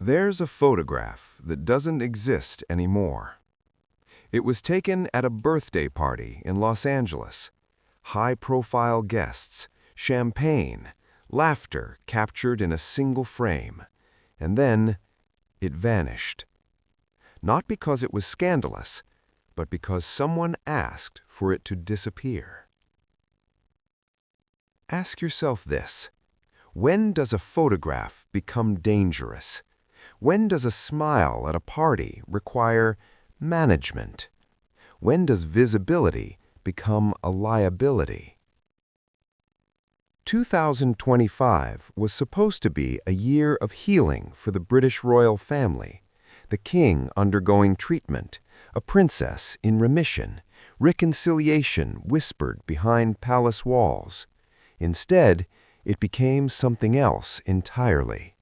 There's a photograph that doesn't exist anymore. It was taken at a birthday party in Los Angeles. High-profile guests, champagne, laughter captured in a single frame. And then it vanished. Not because it was scandalous, but because someone asked for it to disappear. Ask yourself this: when does a photograph become dangerous? When does a smile at a party require management? When does visibility become a liability? 2025 was supposed to be a year of healing for the British royal family, the king undergoing treatment, a princess in remission, reconciliation whispered behind palace walls. Instead, it became something else entirely.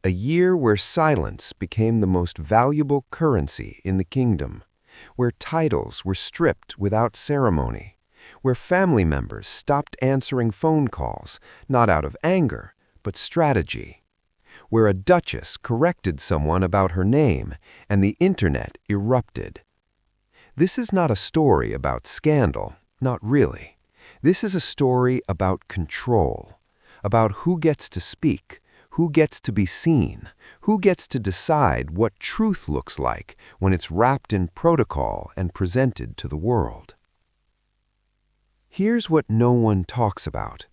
A year where silence became the most valuable currency in the kingdom, where titles were stripped without ceremony, where family members stopped answering phone calls, not out of anger, but strategy, where a duchess corrected someone about her name and the internet erupted. This is not a story about scandal, not really. This is a story about control, about who gets to speak, who gets to be seen, who gets to decide what truth looks like when it's wrapped in protocol and presented to the world. Here's what no one talks about.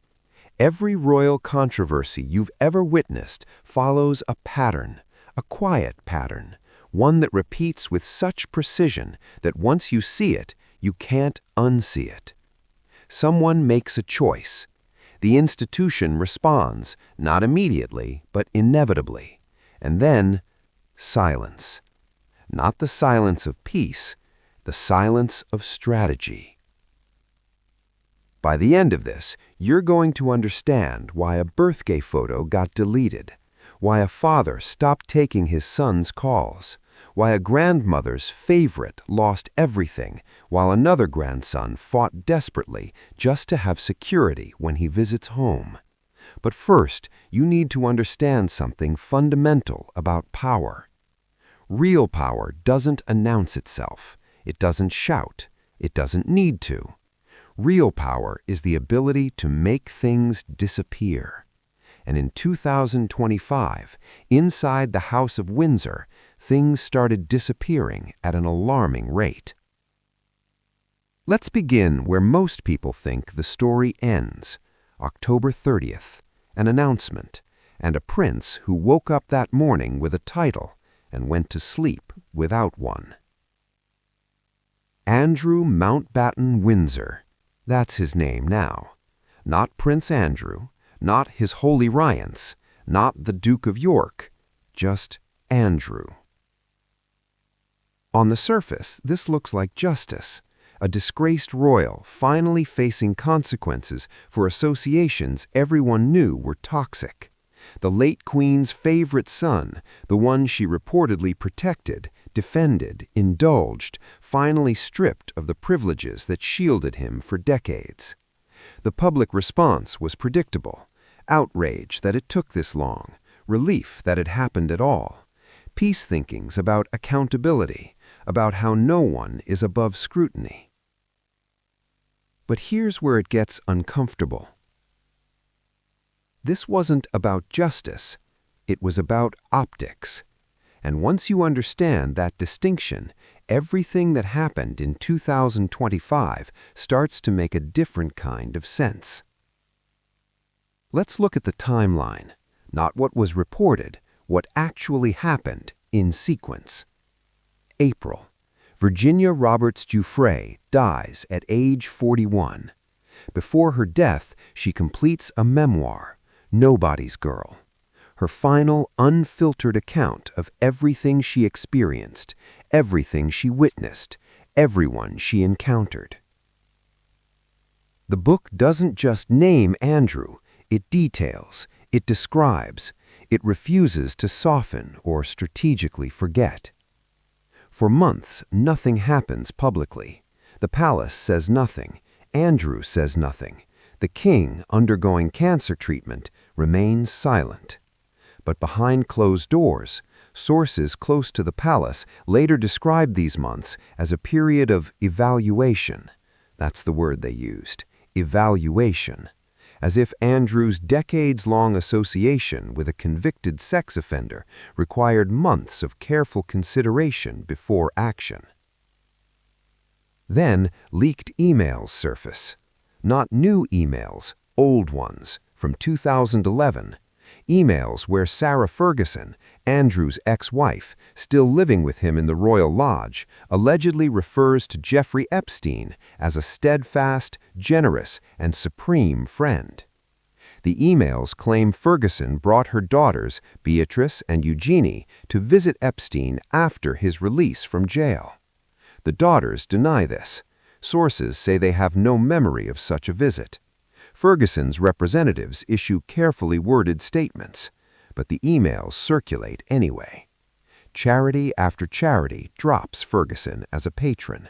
Every royal controversy you've ever witnessed follows a pattern, a quiet pattern, one that repeats with such precision that once you see it, you can't unsee it. Someone makes a choice. The institution responds, not immediately, but inevitably. And then, silence. Not the silence of peace, the silence of strategy. By the end of this, you're going to understand why a birthday photo got deleted, why a father stopped taking his son's calls, why a grandmother's favorite lost everything while another grandson fought desperately just to have security when he visits home. But first, you need to understand something fundamental about power. Real power doesn't announce itself. It doesn't shout. It doesn't need to. Real power is the ability to make things disappear. And in 2025, inside the House of Windsor, things started disappearing at an alarming rate. Let's begin where most people think the story ends. October 30th, an announcement, and a prince who woke up that morning with a title and went to sleep without one. Andrew Mountbatten Windsor. That's his name now. Not Prince Andrew, not His Holy Rience, not the Duke of York, just Andrew. On the surface, this looks like justice, a disgraced royal finally facing consequences for associations everyone knew were toxic. The late Queen's favorite son, the one she reportedly protected, defended, indulged, finally stripped of the privileges that shielded him for decades. The public response was predictable: outrage that it took this long, relief that it happened at all, peace thinkings about accountability, about how no one is above scrutiny. But here's where it gets uncomfortable. This wasn't about justice, it was about optics. And once you understand that distinction, everything that happened in 2025 starts to make a different kind of sense. Let's look at the timeline, not what was reported, what actually happened in sequence. April. Virginia Roberts Giuffre dies at age 41. Before her death, she completes a memoir, Nobody's Girl. Her final, unfiltered account of everything she experienced, everything she witnessed, everyone she encountered. The book doesn't just name Andrew, it details, it describes, it refuses to soften or strategically forget. For months, nothing happens publicly. The palace says nothing, Andrew says nothing, the king, undergoing cancer treatment, remains silent. But behind closed doors, sources close to the palace later described these months as a period of evaluation. That's the word they used, evaluation. As if Andrew's decades-long association with a convicted sex offender required months of careful consideration before action. Then, leaked emails surface. Not new emails, old ones, from 2011. Emails where Sarah Ferguson, Andrew's ex-wife, still living with him in the Royal Lodge, allegedly refers to Jeffrey Epstein as a steadfast, generous, and supreme friend. The emails claim Ferguson brought her daughters, Beatrice and Eugenie, to visit Epstein after his release from jail. The daughters deny this. Sources say they have no memory of such a visit. Ferguson's representatives issue carefully worded statements, but the emails circulate anyway. Charity after charity drops Ferguson as a patron.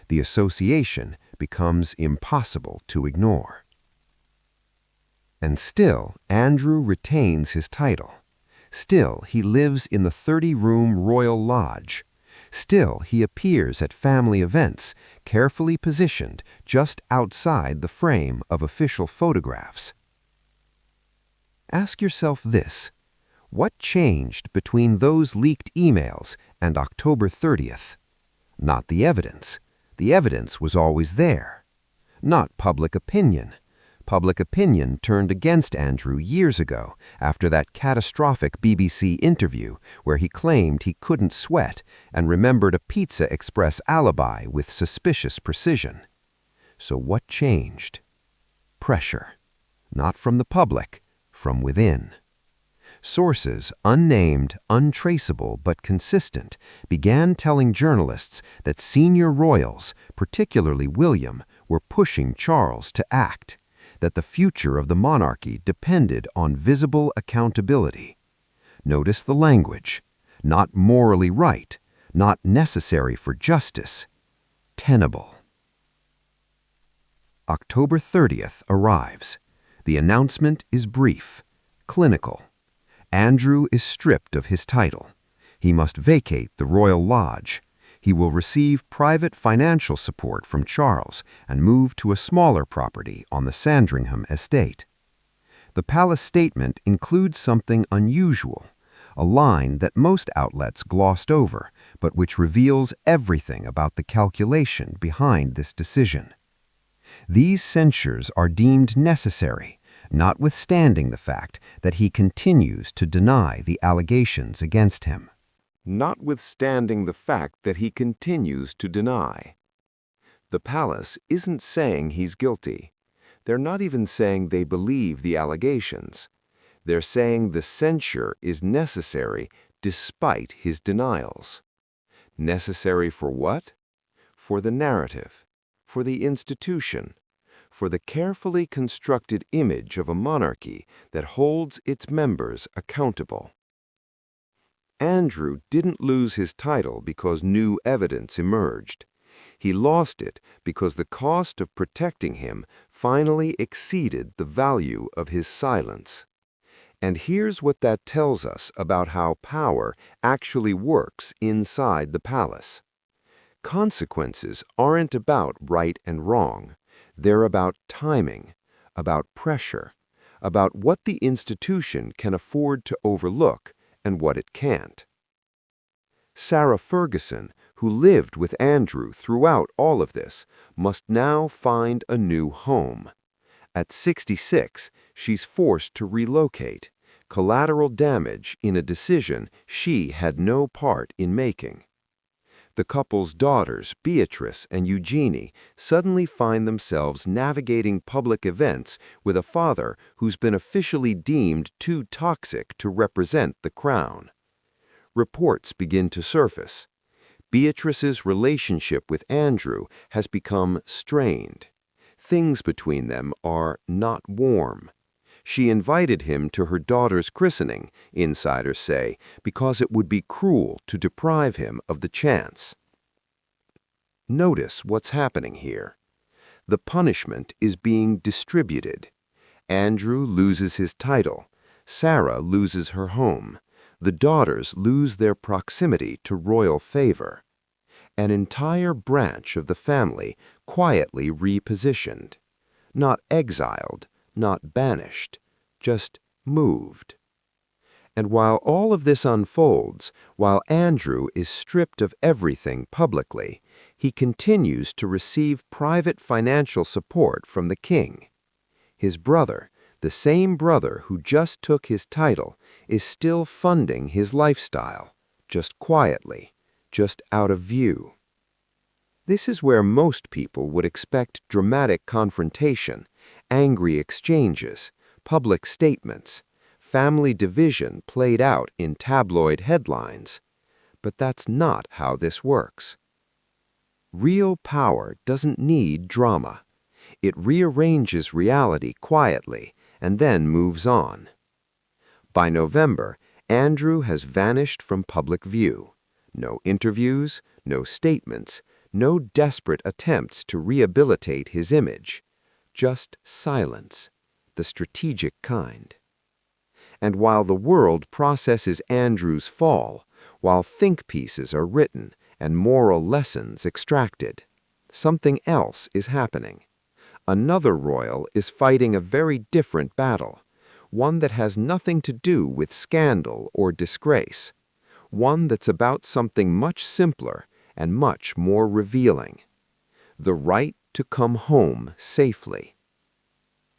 The association becomes impossible to ignore. And still, Andrew retains his title. Still, he lives in the 30-room Royal Lodge. Still, he appears at family events, carefully positioned just outside the frame of official photographs. Ask yourself this: what changed between those leaked emails and October 30th? Not the evidence. The evidence was always there. Not public opinion. Public opinion turned against Andrew years ago after that catastrophic BBC interview where he claimed he couldn't sweat and remembered a Pizza Express alibi with suspicious precision. So what changed? Pressure. Not from the public, from within. Sources, unnamed, untraceable, but consistent, began telling journalists that senior royals, particularly William, were pushing Charles to act, that the future of the monarchy depended on visible accountability. Notice the language: not morally right, not necessary for justice, tenable. October 30th arrives. The announcement is brief, clinical. Andrew is stripped of his title. He must vacate the Royal Lodge. He will receive private financial support from Charles and move to a smaller property on the Sandringham estate. The palace statement includes something unusual, a line that most outlets glossed over, but which reveals everything about the calculation behind this decision. These censures are deemed necessary, notwithstanding the fact that he continues to deny the allegations against him. Notwithstanding the fact that he continues to deny. The palace isn't saying he's guilty. They're not even saying they believe the allegations. They're saying the censure is necessary despite his denials. Necessary for what? For the narrative, for the institution, for the carefully constructed image of a monarchy that holds its members accountable. Andrew didn't lose his title because new evidence emerged. He lost it because the cost of protecting him finally exceeded the value of his silence. And here's what that tells us about how power actually works inside the palace. Consequences aren't about right and wrong. They're about timing, about pressure, about what the institution can afford to overlook and what it can't. Sarah Ferguson, who lived with Andrew throughout all of this, must now find a new home. At 66, she's forced to relocate, collateral damage in a decision she had no part in making. The couple's daughters, Beatrice and Eugenie, suddenly find themselves navigating public events with a father who's been officially deemed too toxic to represent the crown. Reports begin to surface. Beatrice's relationship with Andrew has become strained. Things between them are not warm. She invited him to her daughter's christening, insiders say, because it would be cruel to deprive him of the chance. Notice what's happening here. The punishment is being distributed. Andrew loses his title. Sarah loses her home. The daughters lose their proximity to royal favor. An entire branch of the family quietly repositioned. Not exiled, not banished, just moved. And while all of this unfolds, while Andrew is stripped of everything publicly, he continues to receive private financial support from the king. His brother, the same brother who just took his title, is still funding his lifestyle, just quietly, just out of view. This is where most people would expect dramatic confrontation, angry exchanges, public statements, family division played out in tabloid headlines. But that's not how this works. Real power doesn't need drama. It rearranges reality quietly and then moves on. By November, Andrew has vanished from public view. No interviews, no statements, no desperate attempts to rehabilitate his image. Just silence, the strategic kind. And while the world processes Andrew's fall, while think pieces are written and moral lessons extracted, something else is happening. Another royal is fighting a very different battle, one that has nothing to do with scandal or disgrace, one that's about something much simpler and much more revealing: the right to come home safely.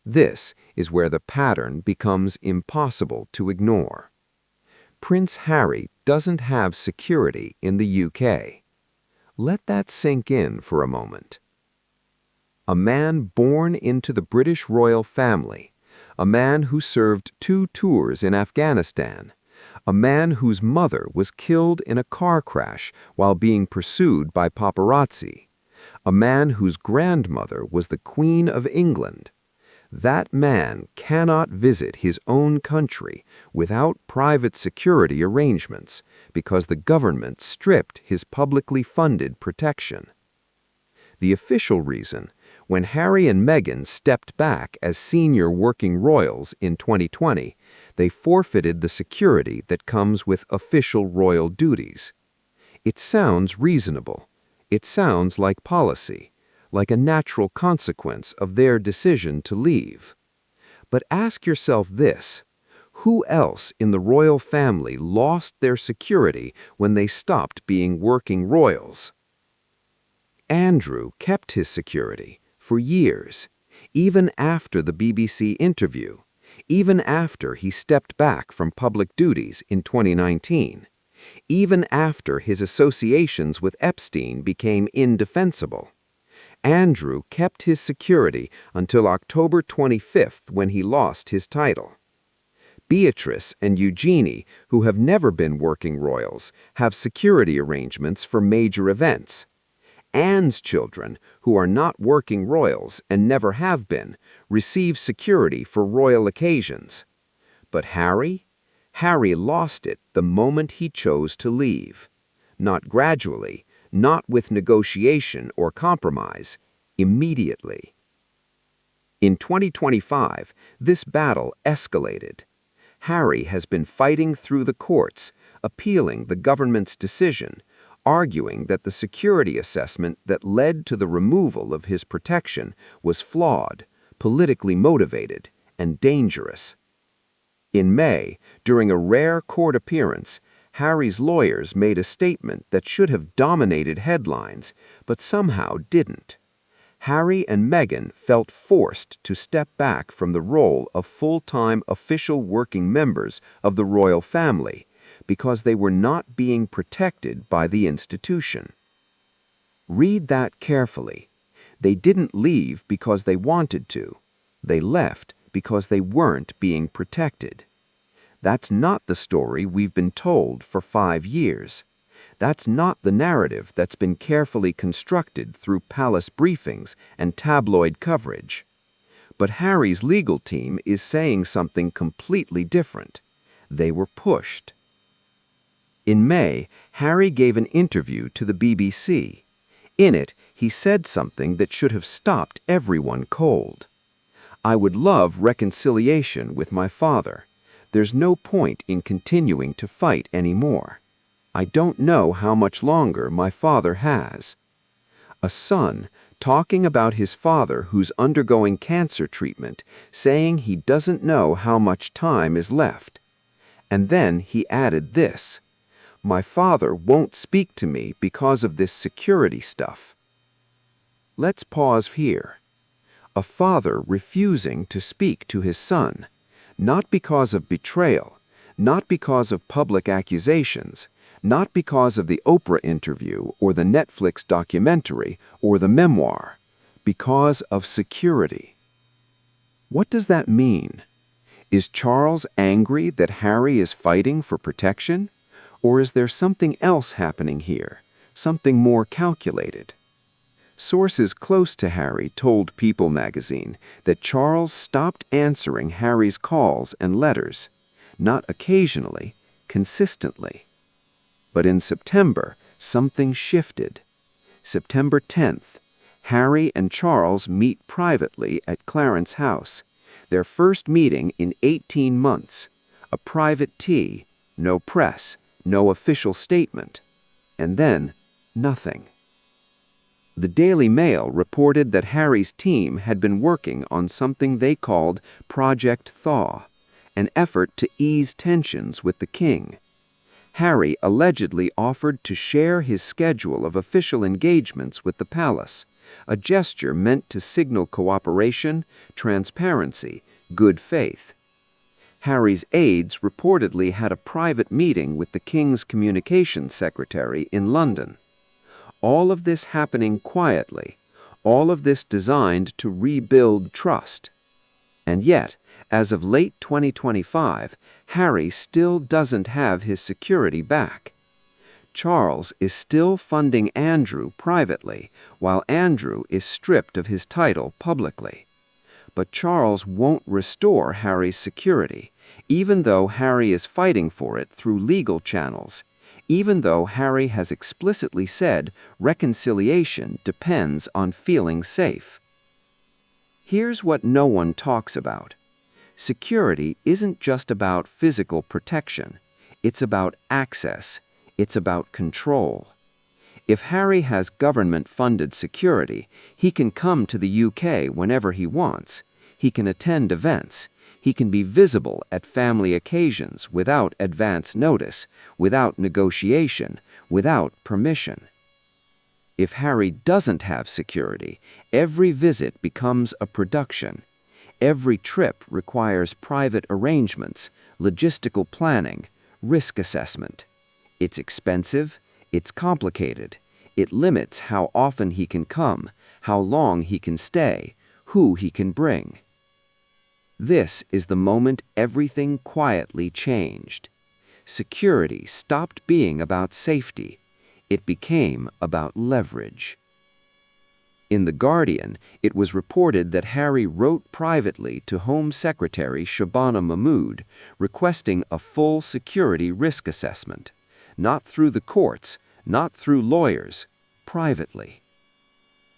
This is where the pattern becomes impossible to ignore. Prince Harry doesn't have security in the UK. Let that sink in for a moment. A man born into the British royal family, a man who served 2 tours in Afghanistan, a man whose mother was killed in a car crash while being pursued by paparazzi, a man whose grandmother was the Queen of England. That man cannot visit his own country without private security arrangements because the government stripped his publicly funded protection. The official reason, when Harry and Meghan stepped back as senior working royals in 2020, they forfeited the security that comes with official royal duties. It sounds reasonable. It sounds like policy, like a natural consequence of their decision to leave. But ask yourself this: who else in the royal family lost their security when they stopped being working royals? Andrew kept his security for years, even after the BBC interview, even after he stepped back from public duties in 2019, even after his associations with Epstein became indefensible. Andrew kept his security until October 25th, when he lost his title. Beatrice and Eugenie, who have never been working royals, have security arrangements for major events. Anne's children, who are not working royals and never have been, receive security for royal occasions. But Harry? Harry lost it the moment he chose to leave. Not gradually, not with negotiation or compromise, immediately. In 2025, this battle escalated. Harry has been fighting through the courts, appealing the government's decision, arguing that the security assessment that led to the removal of his protection was flawed, politically motivated, and dangerous. In May, during a rare court appearance, Harry's lawyers made a statement that should have dominated headlines, but somehow didn't. Harry and Meghan felt forced to step back from the role of full-time official working members of the royal family because they were not being protected by the institution. Read that carefully. They didn't leave because they wanted to. They left because they weren't being protected. That's not the story we've been told for 5 years. That's not the narrative that's been carefully constructed through palace briefings and tabloid coverage. But Harry's legal team is saying something completely different. They were pushed. In May, Harry gave an interview to the BBC. In it, he said something that should have stopped everyone cold. "I would love reconciliation with my father. There's no point in continuing to fight anymore. I don't know how much longer my father has. A son talking about his father who's undergoing cancer treatment, saying he doesn't know how much time is left. And then he added this: "My father won't speak to me because of this security stuff." Let's pause here. A father refusing to speak to his son, not because of betrayal, not because of public accusations, not because of the Oprah interview or the Netflix documentary or the memoir, because of security. What does that mean? Is Charles angry that Harry is fighting for protection? Or is there something else happening here, something more calculated? Sources close to Harry told People magazine that Charles stopped answering Harry's calls and letters, not occasionally, consistently. But in September, something shifted. September 10th, Harry and Charles meet privately at Clarence's house, their first meeting in 18 months, a private tea, no press, no official statement, and then nothing. The Daily Mail reported that Harry's team had been working on something they called Project Thaw, an effort to ease tensions with the king. Harry allegedly offered to share his schedule of official engagements with the palace, a gesture meant to signal cooperation, transparency, good faith. Harry's aides reportedly had a private meeting with the king's communications secretary in London. All of this happening quietly, all of this designed to rebuild trust. And yet, as of late 2025, Harry still doesn't have his security back. Charles is still funding Andrew privately, while Andrew is stripped of his title publicly. But Charles won't restore Harry's security, even though Harry is fighting for it through legal channels, even though Harry has explicitly said reconciliation depends on feeling safe. Here's what no one talks about. Security isn't just about physical protection. It's about access. It's about control. If Harry has government-funded security, he can come to the UK whenever he wants. He can attend events. He can be visible at family occasions without advance notice, without negotiation, without permission. If Harry doesn't have security, every visit becomes a production. Every trip requires private arrangements, logistical planning, risk assessment. It's expensive, it's complicated. It limits how often he can come, how long he can stay, who he can bring. This is the moment everything quietly changed. Security stopped being about safety. It became about leverage. In The Guardian, it was reported that Harry wrote privately to Home Secretary Shabana Mahmood requesting a full security risk assessment, not through the courts, not through lawyers, privately.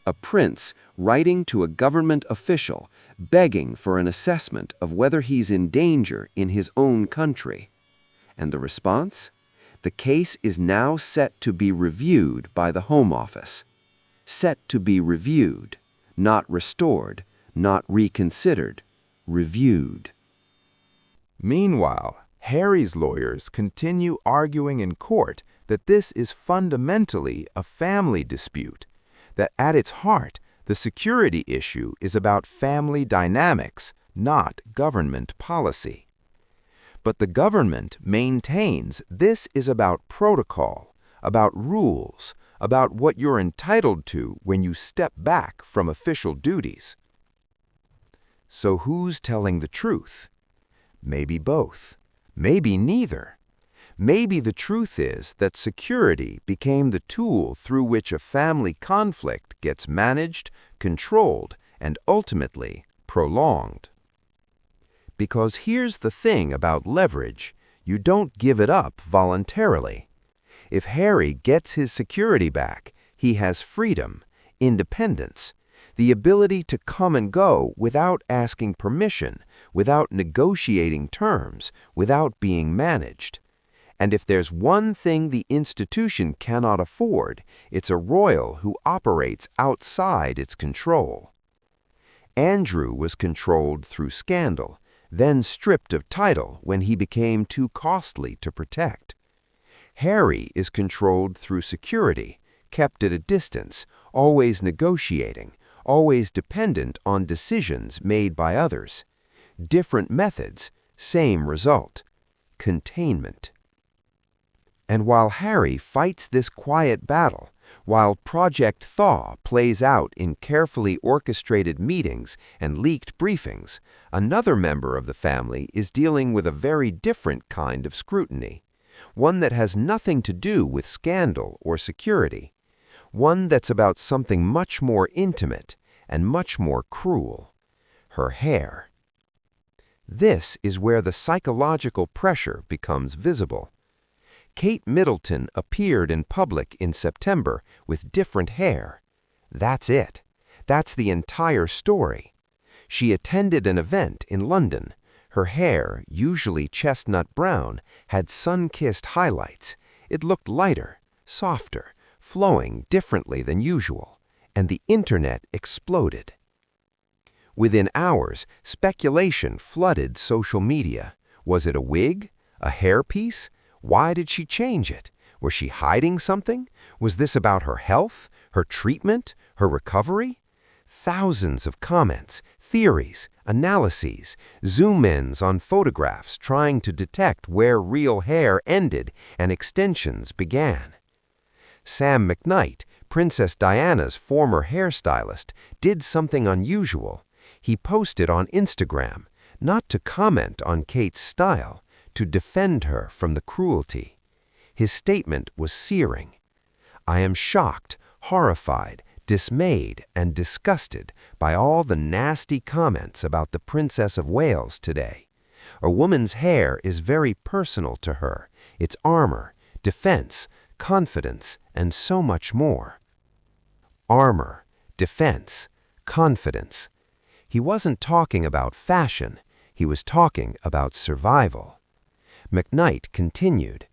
A prince writing to a government official begging for an assessment of whether he's in danger in his own country. And the response? The case is now set to be reviewed by the Home Office. Set to be reviewed, not restored, not reconsidered, reviewed. Meanwhile, Harry's lawyers continue arguing in court that this is fundamentally a family dispute, that at its heart, the security issue is about family dynamics, not government policy. But the government maintains this is about protocol, about rules, about what you're entitled to when you step back from official duties. So who's telling the truth? Maybe both. Maybe neither. Maybe the truth is that security became the tool through which a family conflict gets managed, controlled, and ultimately prolonged. Because here's the thing about leverage, you don't give it up voluntarily. If Harry gets his security back, he has freedom, independence. the ability to come and go without asking permission, without negotiating terms, without being managed. And if there's one thing the institution cannot afford, it's a royal who operates outside its control. Andrew was controlled through scandal, then stripped of title when he became too costly to protect. Harry is controlled through security, kept at a distance, always negotiating, always dependent on decisions made by others. Different methods, same result: containment. And while Harry fights this quiet battle, while Project Thaw plays out in carefully orchestrated meetings and leaked briefings, another member of the family is dealing with a very different kind of scrutiny, one that has nothing to do with scandal or security, one that's about something much more intimate and much more cruel: her hair. This is where the psychological pressure becomes visible. Kate Middleton appeared in public in September with different hair. That's it. That's the entire story. She attended an event in London. Her hair, usually chestnut brown, had sun-kissed highlights. It looked lighter, softer, flowing differently than usual, and the internet exploded. Within hours, speculation flooded social media. Was it a wig? A hairpiece? Why did she change it? Was she hiding something? Was this about her health, her treatment, her recovery? Thousands of comments, theories, analyses, zoom-ins on photographs trying to detect where real hair ended and extensions began. Sam McKnight, Princess Diana's former hairstylist, did something unusual. He posted on Instagram, not to comment on Kate's style, to defend her from the cruelty. His statement was searing. "I am shocked, horrified, dismayed, and disgusted by all the nasty comments about the Princess of Wales today. A woman's hair is very personal to her, its armor, defense, confidence, and so much more." Armor, defense, confidence. He wasn't talking about fashion. He was talking about survival. McKnight continued,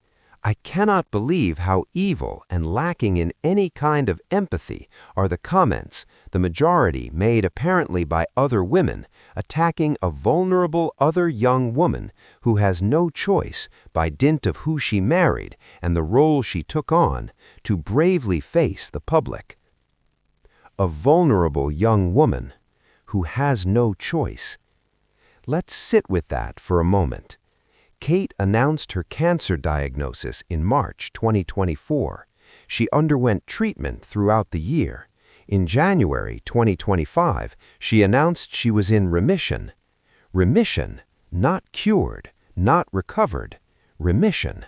"I cannot believe how evil and lacking in any kind of empathy are the comments, the majority made apparently by other women, attacking a vulnerable other young woman who has no choice, by dint of who she married and the role she took on, to bravely face the public." A vulnerable young woman who has no choice. Let's sit with that for a moment. Kate announced her cancer diagnosis in March 2024. She underwent treatment throughout the year. In January 2025, she announced she was in remission. Remission, not cured, not recovered. Remission.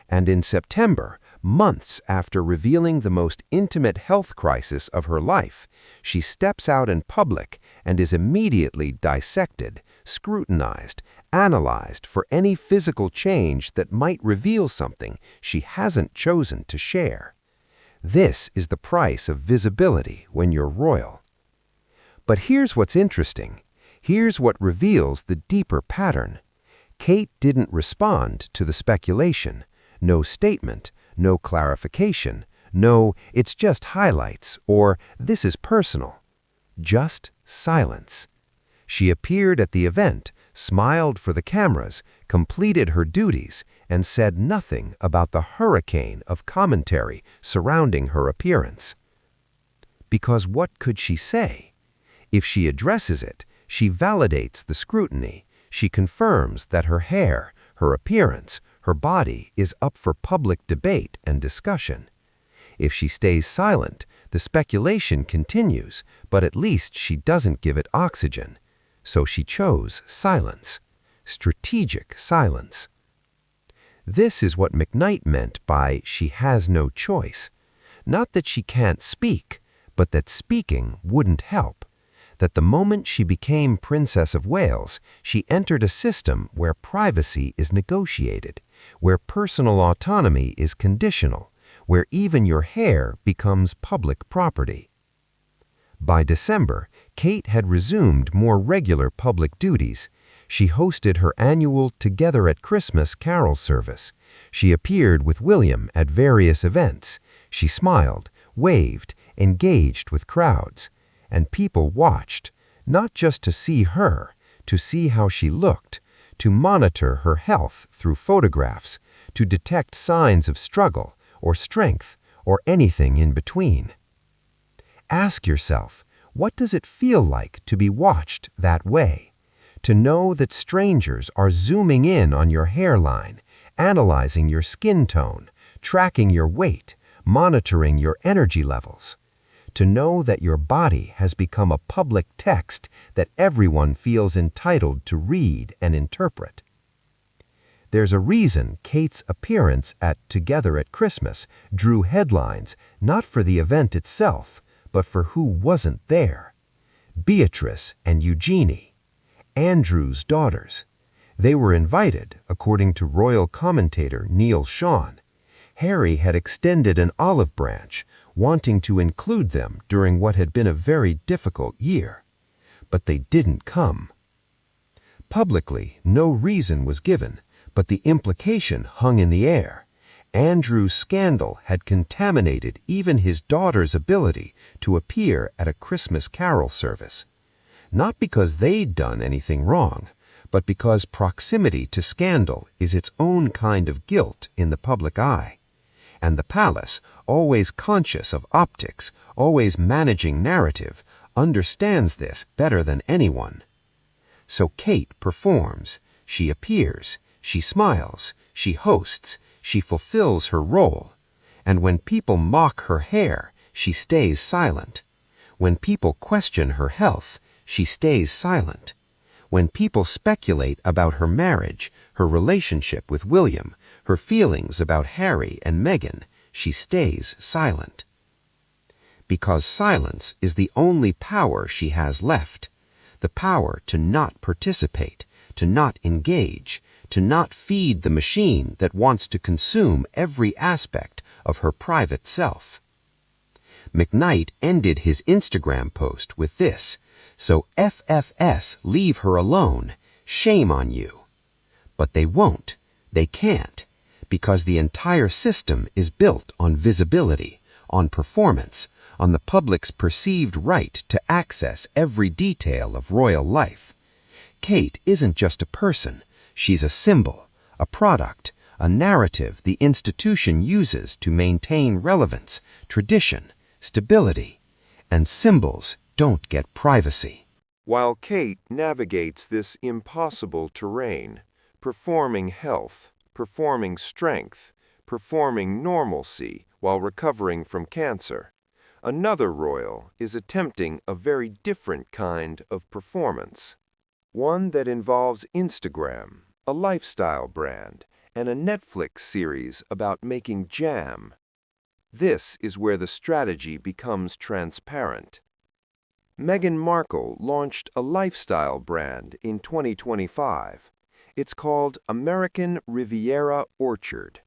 And in September, months after revealing the most intimate health crisis of her life, she steps out in public and is immediately dissected, scrutinized, analyzed for any physical change that might reveal something she hasn't chosen to share. This is the price of visibility when you're royal. But here's what's interesting. Here's what reveals the deeper pattern. Kate didn't respond to the speculation. No statement, no clarification, no "it's just highlights" or "this is personal." Just silence. She appeared at the event, smiled for the cameras, completed her duties, and said nothing about the hurricane of commentary surrounding her appearance. Because what could she say? If she addresses it, she validates the scrutiny. She confirms that her hair, her appearance, her body is up for public debate and discussion. If she stays silent, the speculation continues, but at least she doesn't give it oxygen. So she chose silence. Strategic silence. This is what McKnight meant by "she has no choice." Not that she can't speak, but that speaking wouldn't help. That the moment she became Princess of Wales, she entered a system where privacy is negotiated, where personal autonomy is conditional, where even your hair becomes public property. By December, Kate had resumed more regular public duties. She hosted her annual Together at Christmas carol service. She appeared with William at various events. She smiled, waved, engaged with crowds. And people watched, not just to see her, to see how she looked, to monitor her health through photographs, to detect signs of struggle or strength or anything in between. Ask yourself, what does it feel like to be watched that way? To know that strangers are zooming in on your hairline, analyzing your skin tone, tracking your weight, monitoring your energy levels. To know that your body has become a public text that everyone feels entitled to read and interpret. There's a reason Kate's appearance at Together at Christmas drew headlines not for the event itself, but for who wasn't there. Beatrice and Eugenie, Andrew's daughters. They were invited, according to royal commentator Neil Sean. Harry had extended an olive branch, wanting to include them during what had been a very difficult year. But they didn't come. Publicly, no reason was given, but the implication hung in the air. Andrew's scandal had contaminated even his daughter's ability to appear at a Christmas carol service. Not because they'd done anything wrong, but because proximity to scandal is its own kind of guilt in the public eye. And the palace, always conscious of optics, always managing narrative, understands this better than anyone. So Kate performs, she appears, she smiles, she hosts, she fulfills her role. And when people mock her hair, she stays silent. When people question her health, she stays silent. When people speculate about her marriage, her relationship with William, her feelings about Harry and Meghan, she stays silent. Because silence is the only power she has left, the power to not participate, to not engage, to not feed the machine that wants to consume every aspect of her private self. McKnight ended his Instagram post with this, "So FFS leave her alone, shame on you." But they won't, they can't, because the entire system is built on visibility, on performance, on the public's perceived right to access every detail of royal life. Kate isn't just a person, she's a symbol, a product, a narrative the institution uses to maintain relevance, tradition, stability, and symbols don't get privacy. While Kate navigates this impossible terrain, performing health, performing strength, performing normalcy while recovering from cancer, another royal is attempting a very different kind of performance. One that involves Instagram, a lifestyle brand, and a Netflix series about making jam. This is where the strategy becomes transparent. Meghan Markle launched a lifestyle brand in 2025. It's called American Riviera Orchard.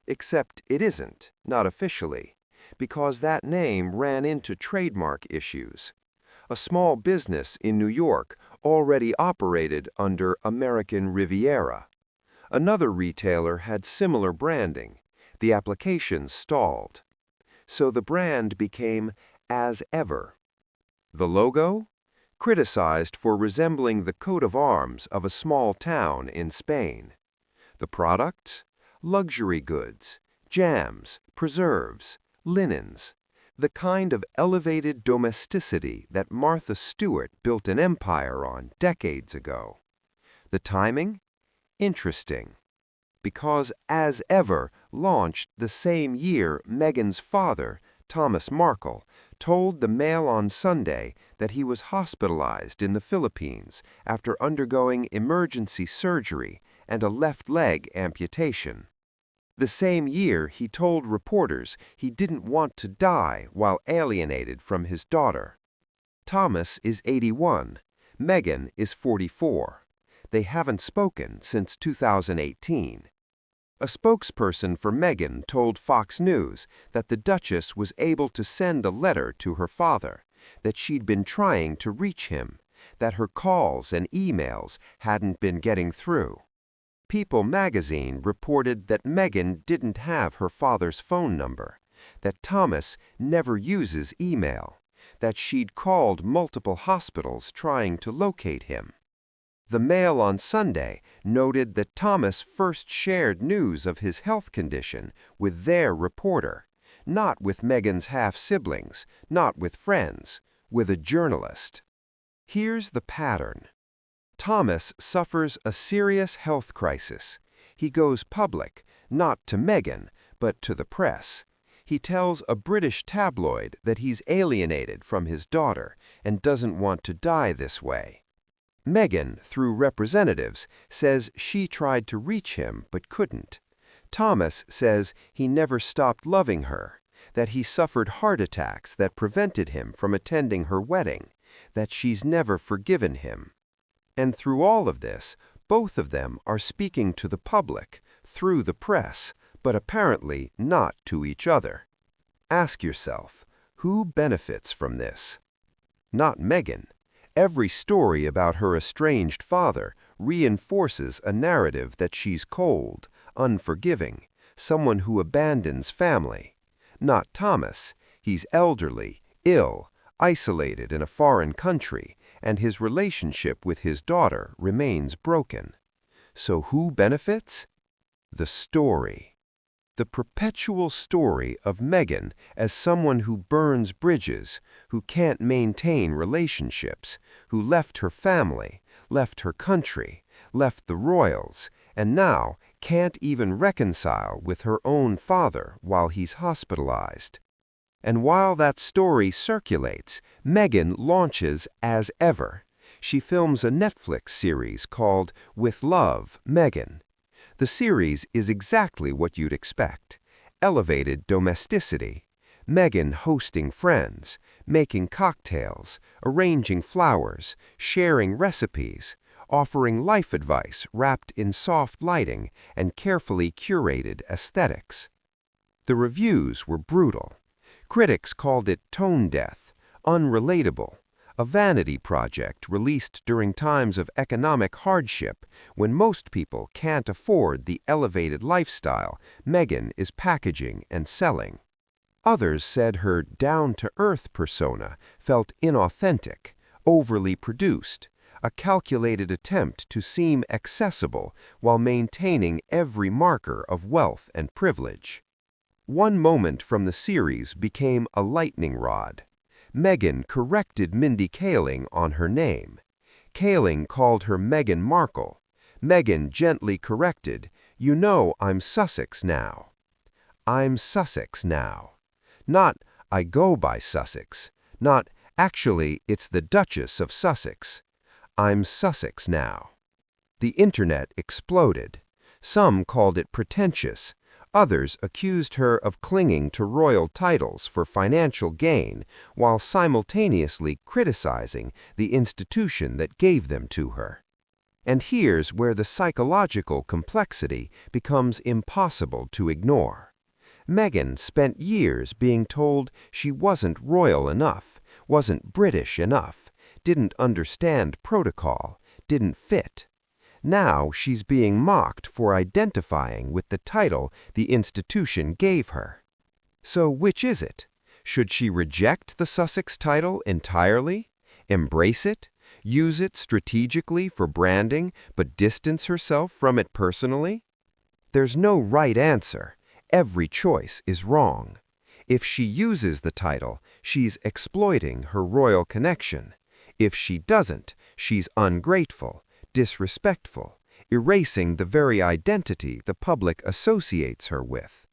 Except it isn't, not officially, because that name ran into trademark issues. A small business in New York already operated under American Riviera. Another retailer had similar branding. The application stalled. So the brand became As Ever. The logo? Criticized for resembling the coat of arms of a small town in Spain. The products? Luxury goods, jams, preserves, linens. The kind of elevated domesticity that Martha Stewart built an empire on decades ago. The timing? Interesting. Because As Ever launched the same year Meghan's father, Thomas Markle, told the Mail on Sunday that he was hospitalized in the Philippines after undergoing emergency surgery and a left leg amputation. The same year he told reporters he didn't want to die while alienated from his daughter. Thomas is 81, Meghan is 44. They haven't spoken since 2018. A spokesperson for Meghan told Fox News that the Duchess was able to send a letter to her father, that she'd been trying to reach him, that her calls and emails hadn't been getting through. People magazine reported that Meghan didn't have her father's phone number, that Thomas never uses email, that she'd called multiple hospitals trying to locate him. The Mail on Sunday noted that Thomas first shared news of his health condition with their reporter, not with Meghan's half-siblings, not with friends, with a journalist. Here's the pattern. Thomas suffers a serious health crisis. He goes public, not to Meghan, but to the press. He tells a British tabloid that he's alienated from his daughter and doesn't want to die this way. Meghan, through representatives, says she tried to reach him but couldn't. Thomas says he never stopped loving her, that he suffered heart attacks that prevented him from attending her wedding, that she's never forgiven him. And through all of this, both of them are speaking to the public, through the press, but apparently not to each other. Ask yourself, who benefits from this? Not Meghan. Every story about her estranged father reinforces a narrative that she's cold, unforgiving, someone who abandons family. Not Thomas. He's elderly, ill, isolated in a foreign country, and his relationship with his daughter remains broken. So who benefits? The story. The perpetual story of Meghan as someone who burns bridges, who can't maintain relationships, who left her family, left her country, left the royals, and now can't even reconcile with her own father while he's hospitalized. And while that story circulates, Meghan launches as ever. She films a Netflix series called With Love, Meghan. The series is exactly what you'd expect. Elevated domesticity. Meghan hosting friends, making cocktails, arranging flowers, sharing recipes, offering life advice wrapped in soft lighting and carefully curated aesthetics. The reviews were brutal. Critics called it tone-deaf, unrelatable, a vanity project released during times of economic hardship when most people can't afford the elevated lifestyle Meghan is packaging and selling. Others said her down-to-earth persona felt inauthentic, overly produced, a calculated attempt to seem accessible while maintaining every marker of wealth and privilege. One moment from the series became a lightning rod. Meghan corrected Mindy Kaling on her name. Kaling called her Meghan Markle. Meghan gently corrected, "You know I'm Sussex now." I'm Sussex now. Not, I go by Sussex. Not, actually, it's the Duchess of Sussex. I'm Sussex now. The internet exploded. Some called it pretentious. Others accused her of clinging to royal titles for financial gain while simultaneously criticizing the institution that gave them to her. And here's where the psychological complexity becomes impossible to ignore. Meghan spent years being told she wasn't royal enough, wasn't British enough, didn't understand protocol, didn't fit. Now she's being mocked for identifying with the title the institution gave her. So which is it? Should she reject the Sussex title entirely? Embrace it? Use it strategically for branding, but distance herself from it personally? There's no right answer. Every choice is wrong. If she uses the title, she's exploiting her royal connection. If she doesn't, she's ungrateful, disrespectful, erasing the very identity the public associates her with.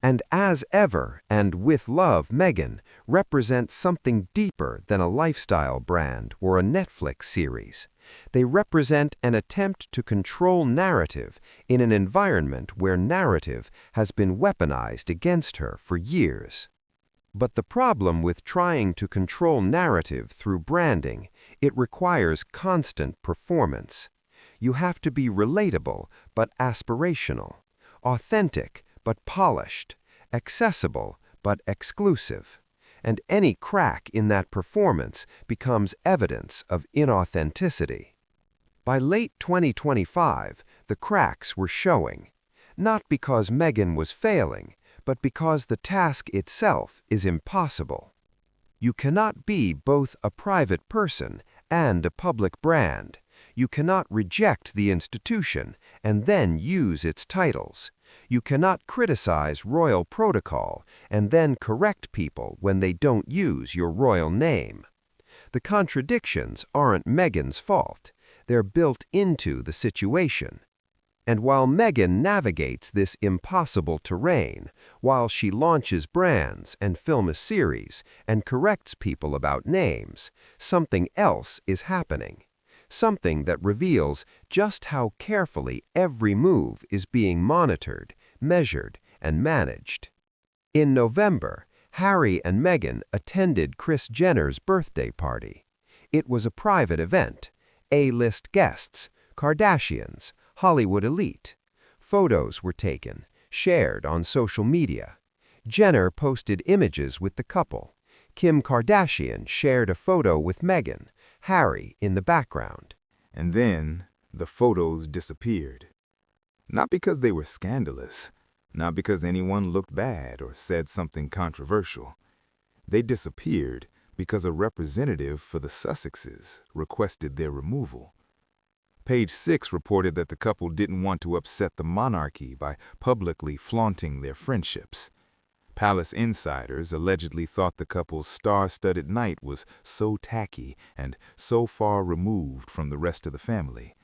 And as ever, and with love, Meghan represents something deeper than a lifestyle brand or a Netflix series. They represent an attempt to control narrative in an environment where narrative has been weaponized against her for years. But the problem with trying to control narrative through branding, it requires constant performance. You have to be relatable but aspirational, authentic but polished, accessible but exclusive. and any crack in that performance becomes evidence of inauthenticity. By late 2025, the cracks were showing, not because Meghan was failing, but because the task itself is impossible. You cannot be both a private person and a public brand. You cannot reject the institution and then use its titles. You cannot criticize royal protocol and then correct people when they don't use your royal name. The contradictions aren't Meghan's fault. They're built into the situation. And while Meghan navigates this impossible terrain, while she launches brands and films a series and corrects people about names, something else is happening. Something that reveals just how carefully every move is being monitored, measured, and managed. In November, Harry and Meghan attended Kris Jenner's birthday party. It was a private event. A-list guests, Kardashians, Hollywood elite. Photos were taken, shared on social media. Jenner posted images with the couple. Kim Kardashian shared a photo with Meghan, Harry in the background. And then the photos disappeared. Not because they were scandalous, not because anyone looked bad or said something controversial. They disappeared because a representative for the Sussexes requested their removal. Page 6 reported that the couple didn't want to upset the monarchy by publicly flaunting their friendships. Palace insiders allegedly thought the couple's star-studded night was so tacky and so far removed from the rest of the family.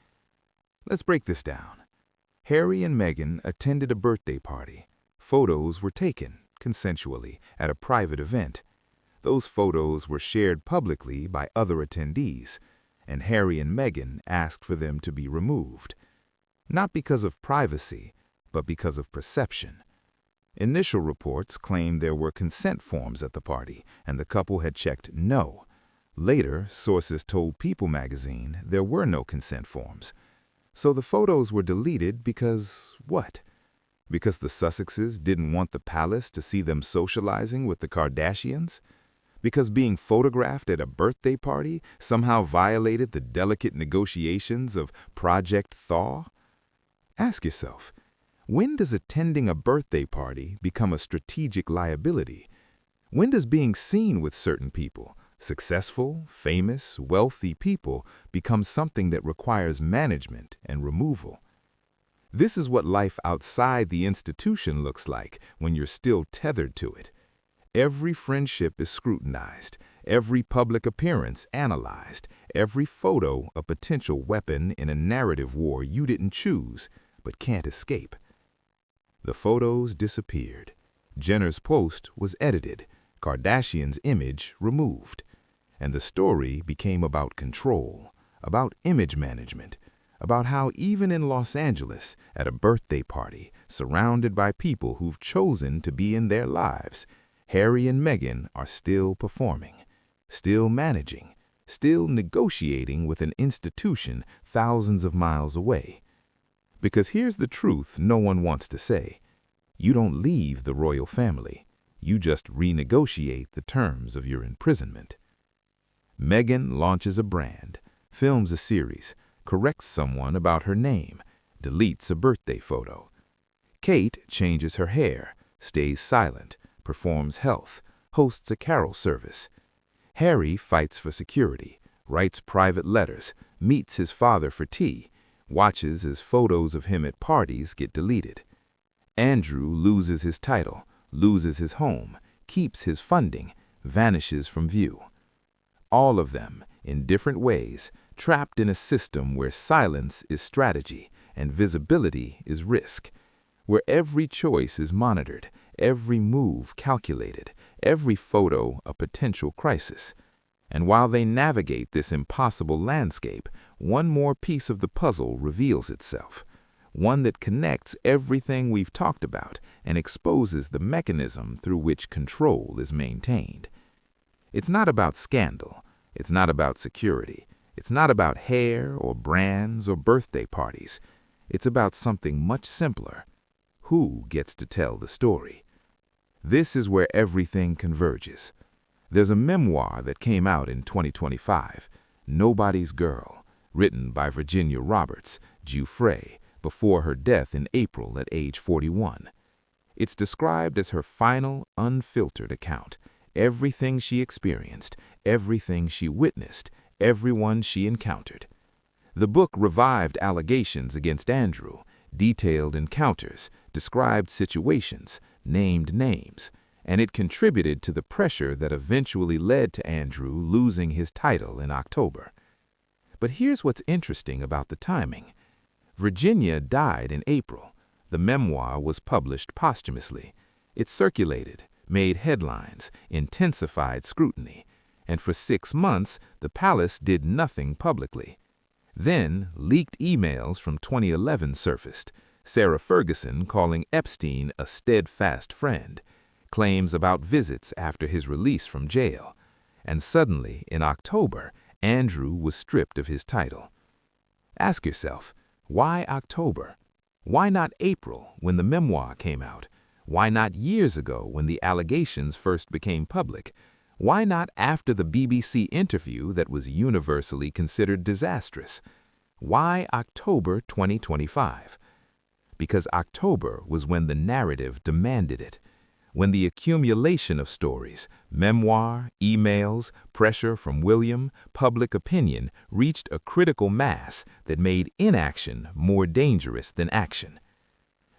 Let's break this down. Harry and Meghan attended a birthday party. Photos were taken, consensually, at a private event. Those photos were shared publicly by other attendees, and Harry and Meghan asked for them to be removed. Not because of privacy, but because of perception. Initial reports claimed there were consent forms at the party, and the couple had checked no. Later, sources told People magazine there were no consent forms. So the photos were deleted because what? Because the Sussexes didn't want the palace to see them socializing with the Kardashians? Because being photographed at a birthday party somehow violated the delicate negotiations of Project Thaw? Ask yourself, when does attending a birthday party become a strategic liability? When does being seen with certain people, successful, famous, wealthy people, become something that requires management and removal? This is what life outside the institution looks like when you're still tethered to it. Every friendship is scrutinized, every public appearance analyzed, every photo a potential weapon in a narrative war you didn't choose but can't escape. The photos disappeared. Jenner's post was edited, Kardashian's image removed, and the story became about control, about image management, about how even in Los Angeles, at a birthday party, surrounded by people who've chosen to be in their lives, Harry and Meghan are still performing, still managing, still negotiating with an institution thousands of miles away. Because here's the truth no one wants to say. You don't leave the royal family. You just renegotiate the terms of your imprisonment. Meghan launches a brand, films a series, corrects someone about her name, deletes a birthday photo. Kate changes her hair, stays silent, performs health, hosts a carol service. Harry fights for security, writes private letters, meets his father for tea, watches as photos of him at parties get deleted. Andrew loses his title, loses his home, keeps his funding, vanishes from view. All of them, in different ways, trapped in a system where silence is strategy and visibility is risk, where every choice is monitored, every move calculated, every photo a potential crisis. And while they navigate this impossible landscape, one more piece of the puzzle reveals itself, one that connects everything we've talked about and exposes the mechanism through which control is maintained. It's not about scandal, it's not about security, it's not about hair or brands or birthday parties. It's about something much simpler. Who gets to tell the story? This is where everything converges. There's a memoir that came out in 2025, Nobody's Girl, written by Virginia Roberts, Giuffre, before her death in April at age 41. It's described as her final, unfiltered account. Everything she experienced, everything she witnessed, everyone she encountered. The book revived allegations against Andrew, detailed encounters, described situations, named names, and it contributed to the pressure that eventually led to Andrew losing his title in October. But here's what's interesting about the timing. Virginia died in April. The memoir was published posthumously. It circulated, made headlines, intensified scrutiny, and for 6 months the palace did nothing publicly. Then, leaked emails from 2011 surfaced, Sarah Ferguson calling Epstein a steadfast friend, claims about visits after his release from jail, and suddenly, in October, Andrew was stripped of his title. Ask yourself, why October? Why not April, when the memoir came out? Why not years ago, when the allegations first became public? Why not after the BBC interview that was universally considered disastrous? Why October 2025? Because October was when the narrative demanded it, when the accumulation of stories, memoir, emails, pressure from William, public opinion reached a critical mass that made inaction more dangerous than action.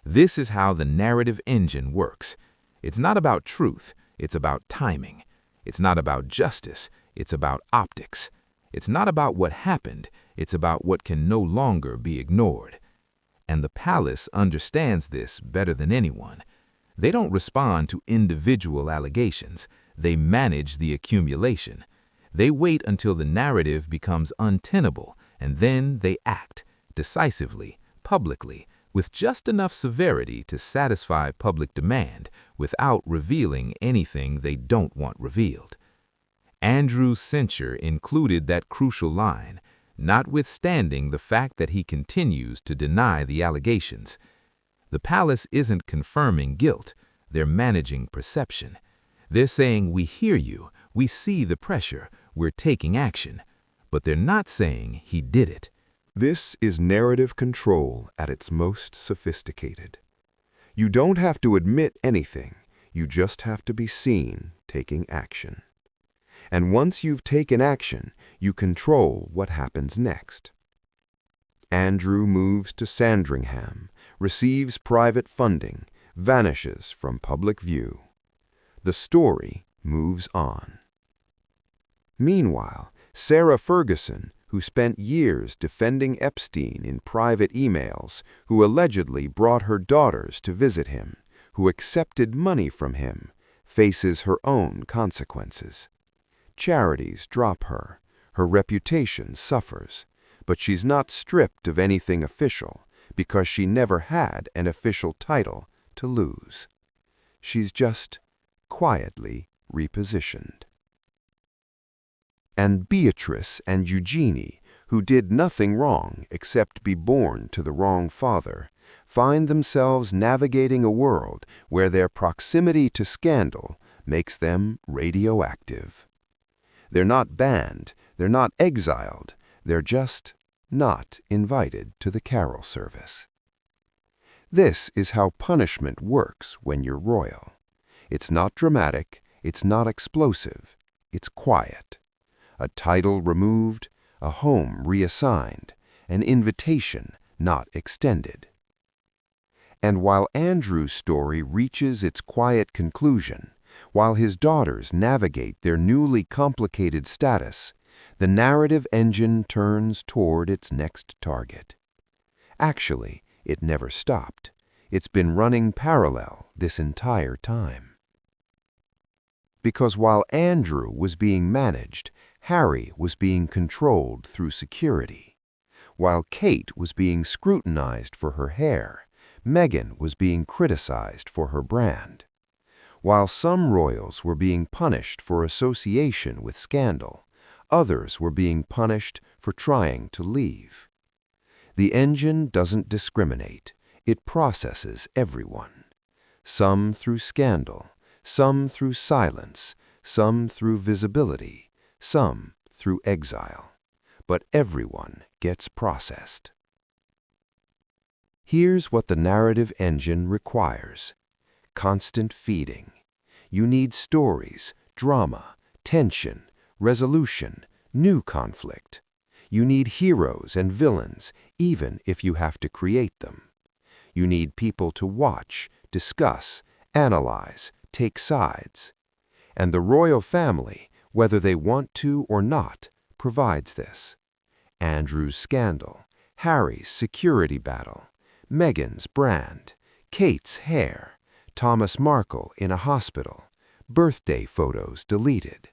This is how the narrative engine works. It's not about truth, it's about timing. It's not about justice, it's about optics. It's not about what happened, it's about what can no longer be ignored. And the palace understands this better than anyone. They don't respond to individual allegations, they manage the accumulation. They wait until the narrative becomes untenable, and then they act, decisively, publicly, with just enough severity to satisfy public demand without revealing anything they don't want revealed. Andrew's censure included that crucial line, notwithstanding the fact that he continues to deny the allegations. The palace isn't confirming guilt, they're managing perception. They're saying, we hear you, we see the pressure, we're taking action. But they're not saying he did it. This is narrative control at its most sophisticated. You don't have to admit anything, you just have to be seen taking action. And once you've taken action, you control what happens next. Andrew moves to Sandringham, receives private funding, vanishes from public view. The story moves on. Meanwhile, Sarah Ferguson, who spent years defending Epstein in private emails, who allegedly brought her daughters to visit him, who accepted money from him, faces her own consequences. Charities drop her, her reputation suffers, but she's not stripped of anything official because she never had an official title to lose. She's just quietly repositioned. And Beatrice and Eugenie, who did nothing wrong except be born to the wrong father, find themselves navigating a world where their proximity to scandal makes them radioactive. They're not banned, they're not exiled, they're just not invited to the carol service. This is how punishment works when you're royal. It's not dramatic, it's not explosive, it's quiet. A title removed, a home reassigned, an invitation not extended. And while Andrew's story reaches its quiet conclusion, while his daughters navigate their newly complicated status, the narrative engine turns toward its next target. Actually, it never stopped. It's been running parallel this entire time. Because while Andrew was being managed, Harry was being controlled through security. While Kate was being scrutinized for her hair, Meghan was being criticized for her brand. While some royals were being punished for association with scandal, others were being punished for trying to leave. The engine doesn't discriminate, it processes everyone. Some through scandal, some through silence, some through visibility, some through exile. But everyone gets processed. Here's what the narrative engine requires: constant feeding. You need stories, drama, tension, resolution, new conflict. You need heroes and villains, even if you have to create them. You need people to watch, discuss, analyze, take sides. And the royal family, whether they want to or not, provides this. Andrew's scandal, Harry's security battle, Meghan's brand, Kate's hair, Thomas Markle in a hospital, birthday photos deleted.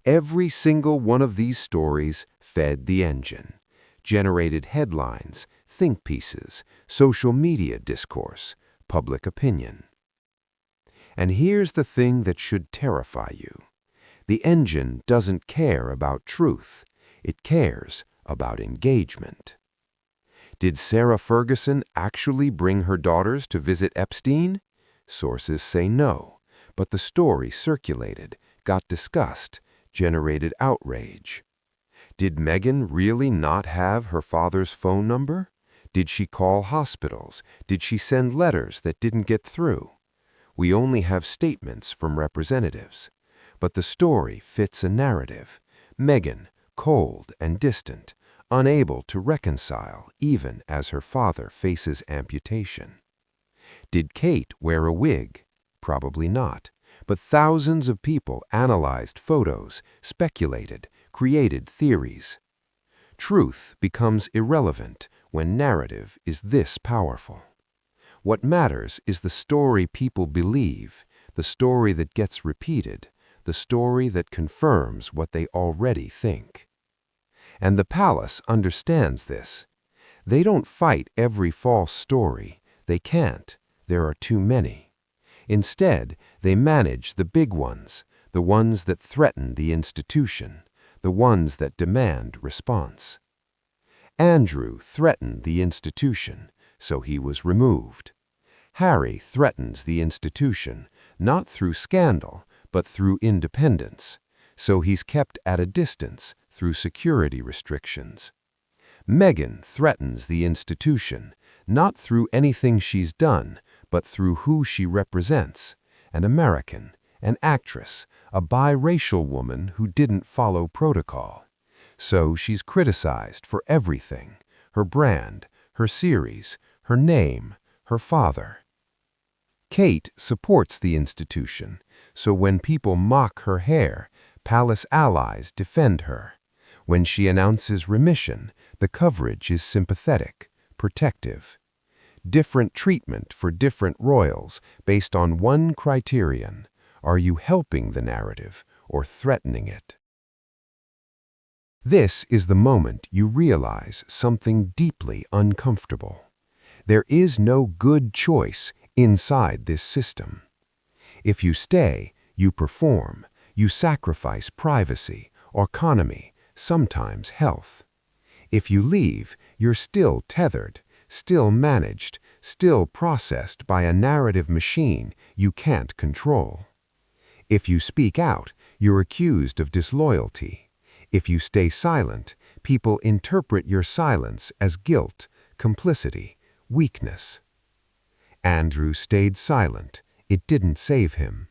Every single one of these stories fed the engine, generated headlines, think pieces, social media discourse, public opinion. And here's the thing that should terrify you. The engine doesn't care about truth. It cares about engagement. Did Sarah Ferguson actually bring her daughters to visit Epstein? Sources say no, but the story circulated, got discussed, generated outrage. Did Meghan really not have her father's phone number? Did she call hospitals? Did she send letters that didn't get through? We only have statements from representatives. But the story fits a narrative. Meghan, cold and distant, unable to reconcile even as her father faces amputation. Did Kate wear a wig? Probably not. But thousands of people analyzed photos, speculated, created theories. Truth becomes irrelevant when narrative is this powerful. What matters is the story people believe, the story that gets repeated, the story that confirms what they already think. And the palace understands this. They don't fight every false story. They can't. There are too many. Instead, they manage the big ones, the ones that threaten the institution, the ones that demand response. Andrew threatened the institution, so he was removed. Harry threatens the institution, not through scandal, but through independence, so he's kept at a distance through security restrictions. Meghan threatens the institution, not through anything she's done, but through who she represents: an American, an actress, a biracial woman who didn't follow protocol. So she's criticized for everything: her brand, her series, her name, her father. Kate supports the institution, so when people mock her hair, palace allies defend her. When she announces remission, the coverage is sympathetic, protective. Different treatment for different royals based on one criterion: are you helping the narrative or threatening it? This is the moment you realize something deeply uncomfortable. There is no good choice inside this system. If you stay, you perform, you sacrifice privacy, autonomy, sometimes health. If you leave, you're still tethered, still managed, still processed by a narrative machine you can't control. If you speak out, you're accused of disloyalty. If you stay silent, people interpret your silence as guilt, complicity, weakness. Andrew stayed silent. It didn't save him.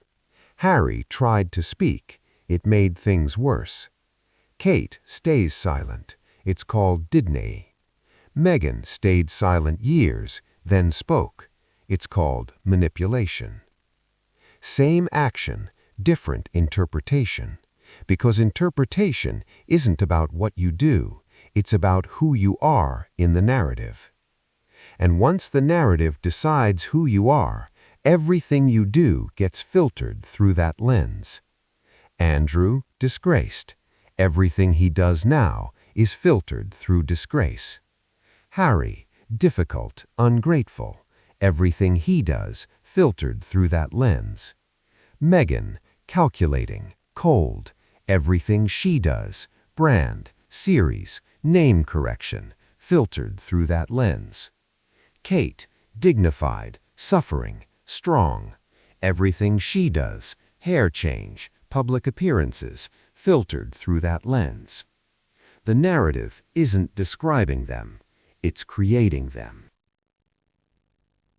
Harry tried to speak. It made things worse. Kate stays silent. It's called dignity. Meghan stayed silent years, then spoke. It's called manipulation. Same action, different interpretation. Because interpretation isn't about what you do, it's about who you are in the narrative. And once the narrative decides who you are, everything you do gets filtered through that lens. Andrew, disgraced. Everything he does now is filtered through disgrace. Harry, difficult, ungrateful. Everything he does filtered through that lens. Meghan, calculating, cold. Everything she does, brand, series, name correction, filtered through that lens. Kate, dignified, suffering, strong. Everything she does, hair change, public appearances filtered through that lens. The narrative isn't describing them, it's creating them.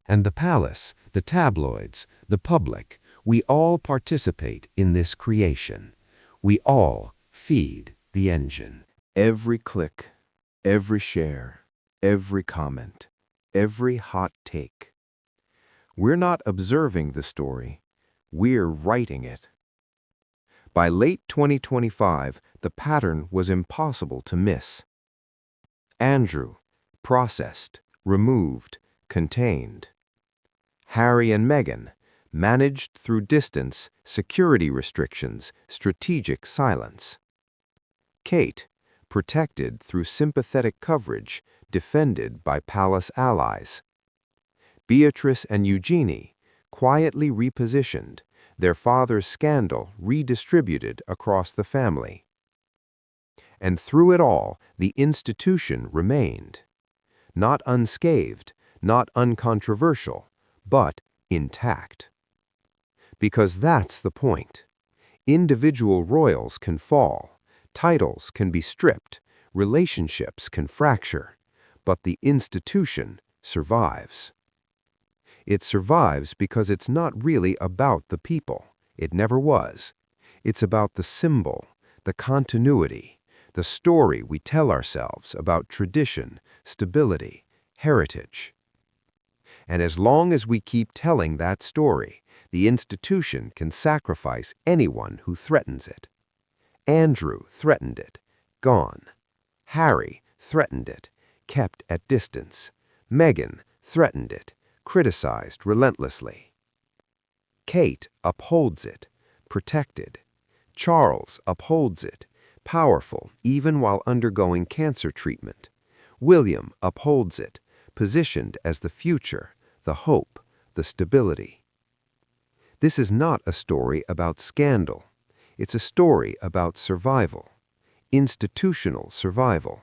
And the palace, the tabloids, the public, we all participate in this creation. We all feed the engine. Every click, every share, every comment, every hot take. We're not observing the story, we're writing it. By late 2025, the pattern was impossible to miss. Andrew, processed, removed, contained. Harry and Meghan, managed through distance, security restrictions, strategic silence. Kate, protected through sympathetic coverage, defended by palace allies. Beatrice and Eugenie, quietly repositioned, their father's scandal redistributed across the family. And through it all, the institution remained. Not unscathed, not uncontroversial, but intact. Because that's the point. Individual royals can fall, titles can be stripped, relationships can fracture, but the institution survives. It survives because it's not really about the people. It never was. It's about the symbol, the continuity, the story we tell ourselves about tradition, stability, heritage. And as long as we keep telling that story, the institution can sacrifice anyone who threatens it. Andrew threatened it, gone. Harry threatened it, kept at distance. Meghan threatened it, criticized relentlessly. Kate upholds it, protected. Charles upholds it, powerful even while undergoing cancer treatment. William upholds it, positioned as the future, the hope, the stability. This is not a story about scandal. It's a story about survival, institutional survival.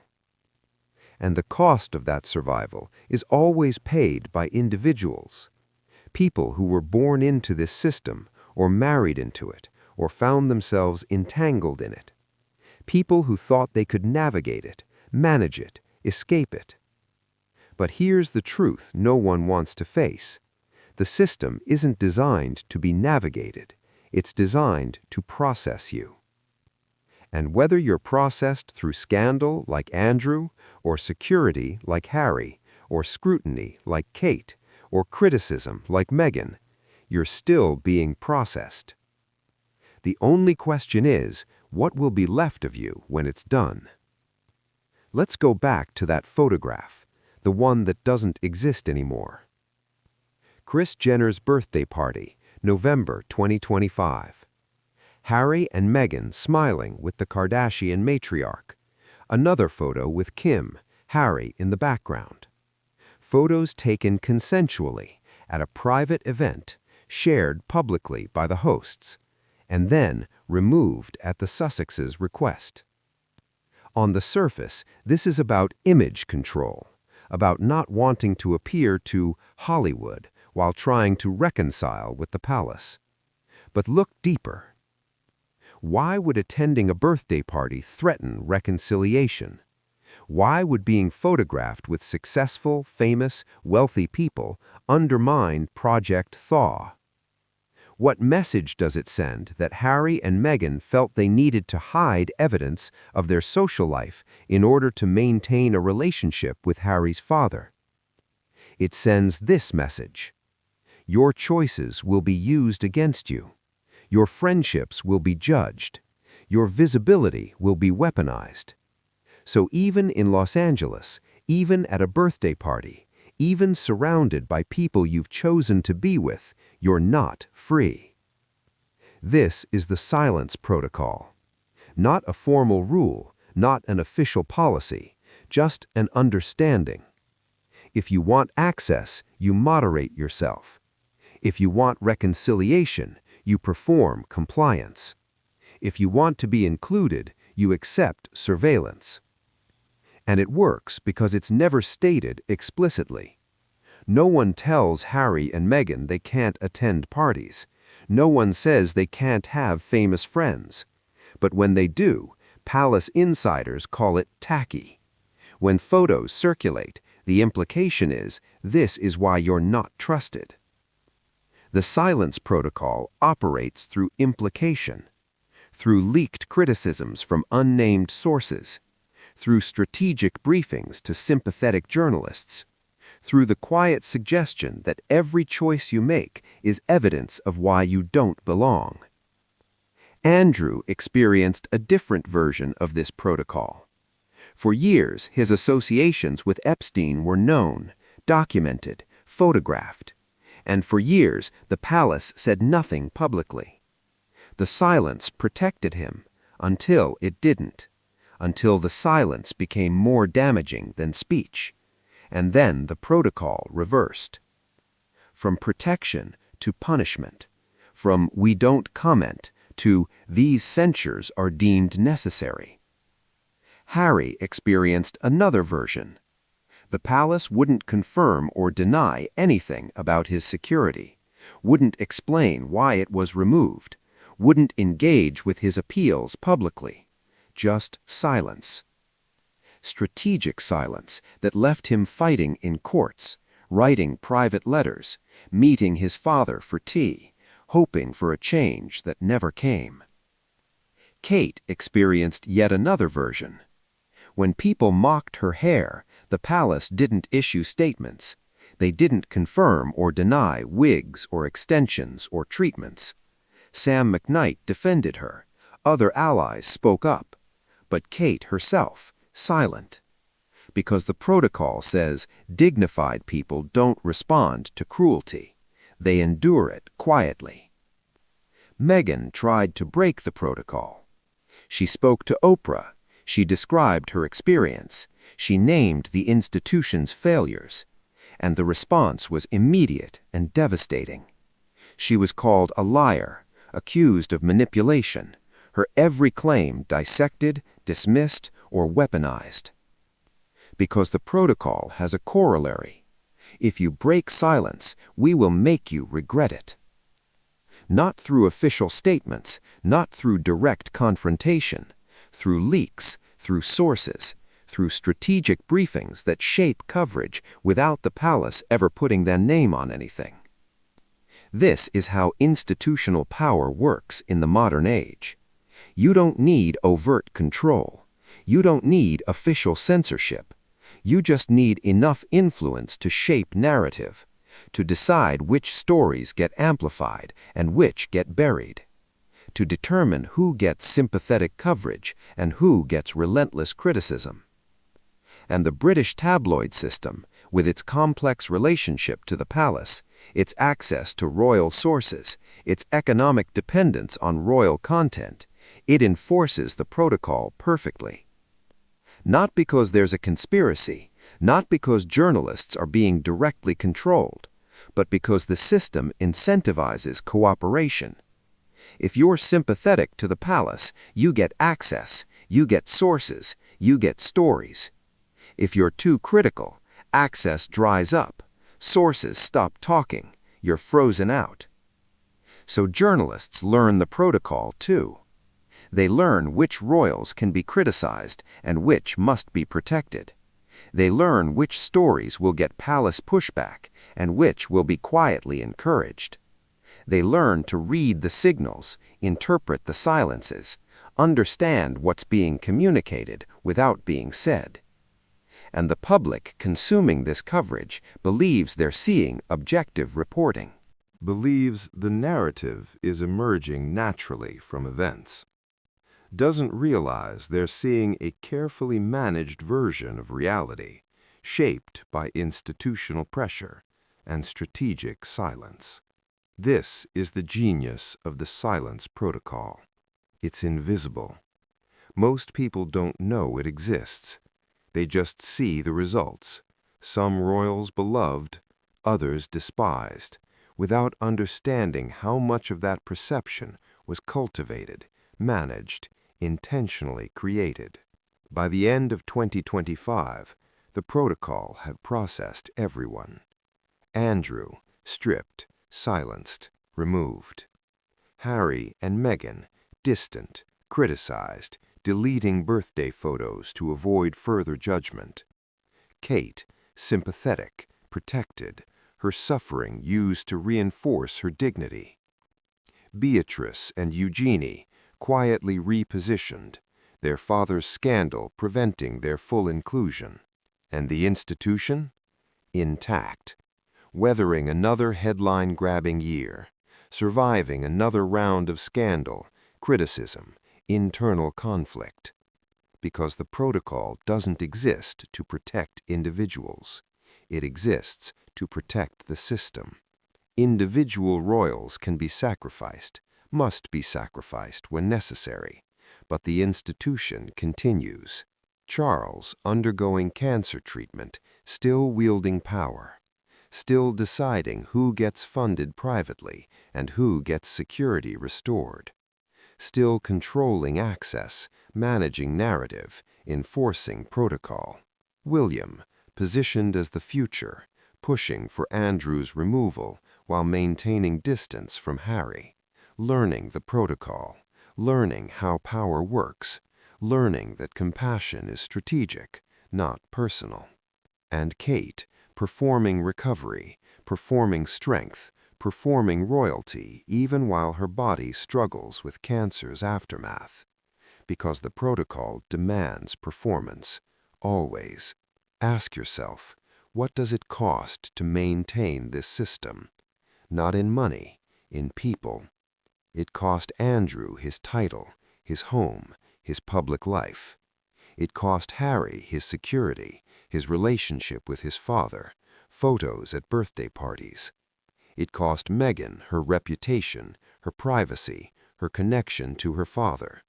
And the cost of that survival is always paid by individuals, people who were born into this system or married into it or found themselves entangled in it, people who thought they could navigate it, manage it, escape it. But here's the truth no one wants to face. The system isn't designed to be navigated. It's designed to process you. And whether you're processed through scandal like Andrew, or security like Harry, or scrutiny like Kate, or criticism like Meghan, you're still being processed. The only question is, what will be left of you when it's done? Let's go back to that photograph, the one that doesn't exist anymore. Kris Jenner's birthday party, November 2025. Harry and Meghan smiling with the Kardashian matriarch. Another photo with Kim, Harry in the background. Photos taken consensually at a private event, shared publicly by the hosts, and then removed at the Sussexes' request. On the surface, this is about image control, about not wanting to appear too Hollywood while trying to reconcile with the palace. But look deeper. Why would attending a birthday party threaten reconciliation? Why would being photographed with successful, famous, wealthy people undermine Project Thaw? What message does it send that Harry and Meghan felt they needed to hide evidence of their social life in order to maintain a relationship with Harry's father? It sends this message: your choices will be used against you. Your friendships will be judged. Your visibility will be weaponized. So even in Los Angeles, even at a birthday party, even surrounded by people you've chosen to be with, you're not free. This is the silence protocol. Not a formal rule, not an official policy, just an understanding. If you want access, you moderate yourself. If you want reconciliation, you perform compliance. If you want to be included, you accept surveillance. And it works because it's never stated explicitly. No one tells Harry and Meghan they can't attend parties. No one says they can't have famous friends. But when they do, palace insiders call it tacky. When photos circulate, the implication is, this is why you're not trusted. The silence protocol operates through implication, through leaked criticisms from unnamed sources, through strategic briefings to sympathetic journalists, through the quiet suggestion that every choice you make is evidence of why you don't belong. Andrew experienced a different version of this protocol. For years, his associations with Epstein were known, documented, photographed, and for years the palace said nothing publicly. The silence protected him until it didn't, until the silence became more damaging than speech, and then the protocol reversed. From protection to punishment, from we don't comment to these censures are deemed necessary. Harry experienced another version. The palace wouldn't confirm or deny anything about his security, wouldn't explain why it was removed, wouldn't engage with his appeals publicly. Just silence. Strategic silence that left him fighting in courts, writing private letters, meeting his father for tea, hoping for a change that never came. Kate experienced yet another version. When people mocked her hair, the palace didn't issue statements. They didn't confirm or deny wigs or extensions or treatments. Sam McKnight defended her. Other allies spoke up. But Kate herself, silent. Because the protocol says dignified people don't respond to cruelty. They endure it quietly. Meghan tried to break the protocol. She spoke to Oprah. She described her experience. She named the institution's failures. And the response was immediate and devastating. She was called a liar, accused of manipulation, her every claim dissected, dismissed, or weaponized. Because the protocol has a corollary. If you break silence, we will make you regret it. Not through official statements, not through direct confrontation, through leaks, through sources, through strategic briefings that shape coverage without the palace ever putting their name on anything. This is how institutional power works in the modern age. You don't need overt control. You don't need official censorship. You just need enough influence to shape narrative, to decide which stories get amplified and which get buried, to determine who gets sympathetic coverage and who gets relentless criticism. And the British tabloid system, with its complex relationship to the palace, its access to royal sources, its economic dependence on royal content, it enforces the protocol perfectly. Not because there's a conspiracy, not because journalists are being directly controlled, but because the system incentivizes cooperation. If you're sympathetic to the palace, you get access, you get sources, you get stories. If you're too critical, access dries up, sources stop talking, you're frozen out. So journalists learn the protocol too. They learn which royals can be criticized and which must be protected. They learn which stories will get palace pushback and which will be quietly encouraged. They learn to read the signals, interpret the silences, understand what's being communicated without being said. And the public consuming this coverage believes they're seeing objective reporting. Believes the narrative is emerging naturally from events. Doesn't realize they're seeing a carefully managed version of reality, shaped by institutional pressure and strategic silence. This is the genius of the silence protocol. It's invisible. Most people don't know it exists. They just see the results. Some royals beloved, others despised, without understanding how much of that perception was cultivated, managed, intentionally created. By the end of 2025, the protocol had processed everyone. Andrew, stripped, silenced, removed. Harry and Meghan, distant, criticized, deleting birthday photos to avoid further judgment. Kate, sympathetic, protected, her suffering used to reinforce her dignity. Beatrice and Eugenie, quietly repositioned, their father's scandal preventing their full inclusion. And the institution? Intact, weathering another headline-grabbing year, surviving another round of scandal, criticism, internal conflict. Because the protocol doesn't exist to protect individuals. It exists to protect the system. Individual royals can be sacrificed, must be sacrificed when necessary, but the institution continues. Charles, undergoing cancer treatment, still wielding power, still deciding who gets funded privately and who gets security restored, still controlling access, managing narrative, enforcing protocol. William, positioned as the future, pushing for Andrew's removal while maintaining distance from Harry, learning the protocol, learning how power works, learning that compassion is strategic, not personal. And Kate, performing recovery, performing strength, performing royalty even while her body struggles with cancer's aftermath. Because the protocol demands performance, always. Ask yourself, what does it cost to maintain this system? Not in money, in people. It cost Andrew his title, his home, his public life. It cost Harry his security, his relationship with his father, photos at birthday parties. It cost Meghan her reputation, her privacy, her connection to her father.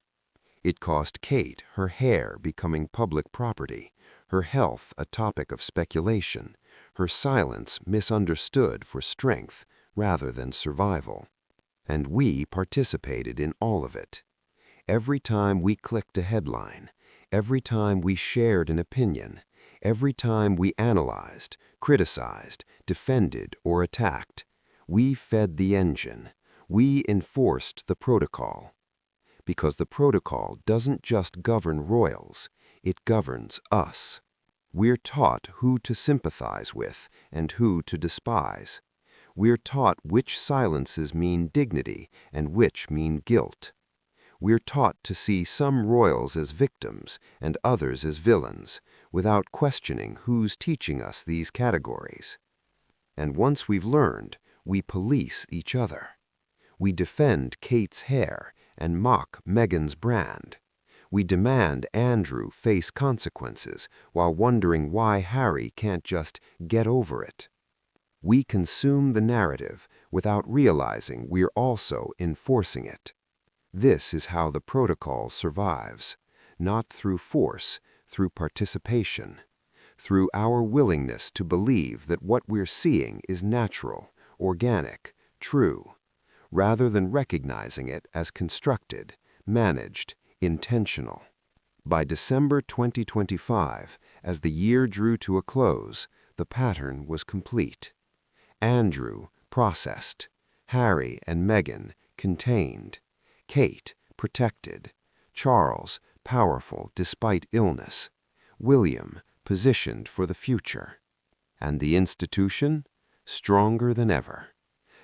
It cost Kate her hair becoming public property, her health a topic of speculation, her silence misunderstood for strength rather than survival. And we participated in all of it. Every time we clicked a headline, every time we shared an opinion, every time we analyzed, criticized, defended, or attacked, we fed the engine. We enforced the protocol. Because the protocol doesn't just govern royals, it governs us. We're taught who to sympathize with and who to despise. We're taught which silences mean dignity and which mean guilt. We're taught to see some royals as victims and others as villains, without questioning who's teaching us these categories. And once we've learned, we police each other. We defend Kate's hair and mock Meghan's brand. We demand Andrew face consequences while wondering why Harry can't just get over it. We consume the narrative without realizing we're also enforcing it. This is how the protocol survives, not through force, through participation, through our willingness to believe that what we're seeing is natural, organic, true, rather than recognizing it as constructed, managed, intentional. By December 2025, as the year drew to a close, the pattern was complete. Andrew, processed. Harry and Meghan, contained. Kate, protected. Charles, powerful despite illness. William, positioned for the future. And the institution, stronger than ever.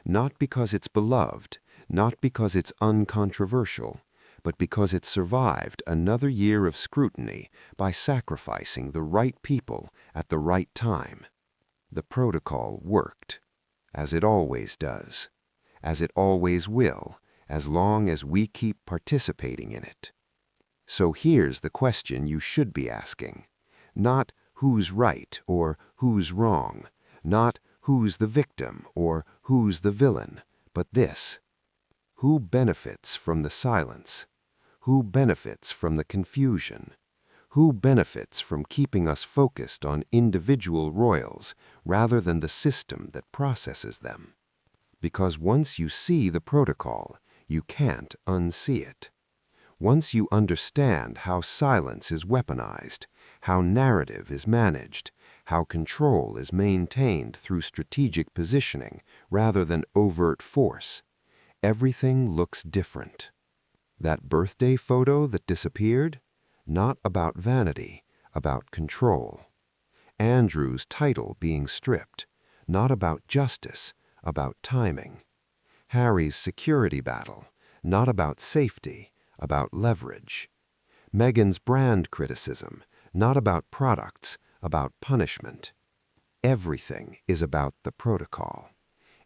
Not because it's beloved, not because it's uncontroversial, but because it survived another year of scrutiny by sacrificing the right people at the right time. The protocol worked, as it always does, as it always will, as long as we keep participating in it. So here's the question you should be asking. Not who's right or who's wrong, not who's the victim or who's the villain, but this. Who benefits from the silence? Who benefits from the confusion? Who benefits from keeping us focused on individual royals rather than the system that processes them? Because once you see the protocol, you can't unsee it. Once you understand how silence is weaponized, how narrative is managed, how control is maintained through strategic positioning rather than overt force, everything looks different. That birthday photo that disappeared? Not about vanity, about control. Andrew's title being stripped, not about justice, about timing. Harry's security battle, not about safety, about leverage. Meghan's brand criticism, not about products, about punishment. Everything is about the protocol.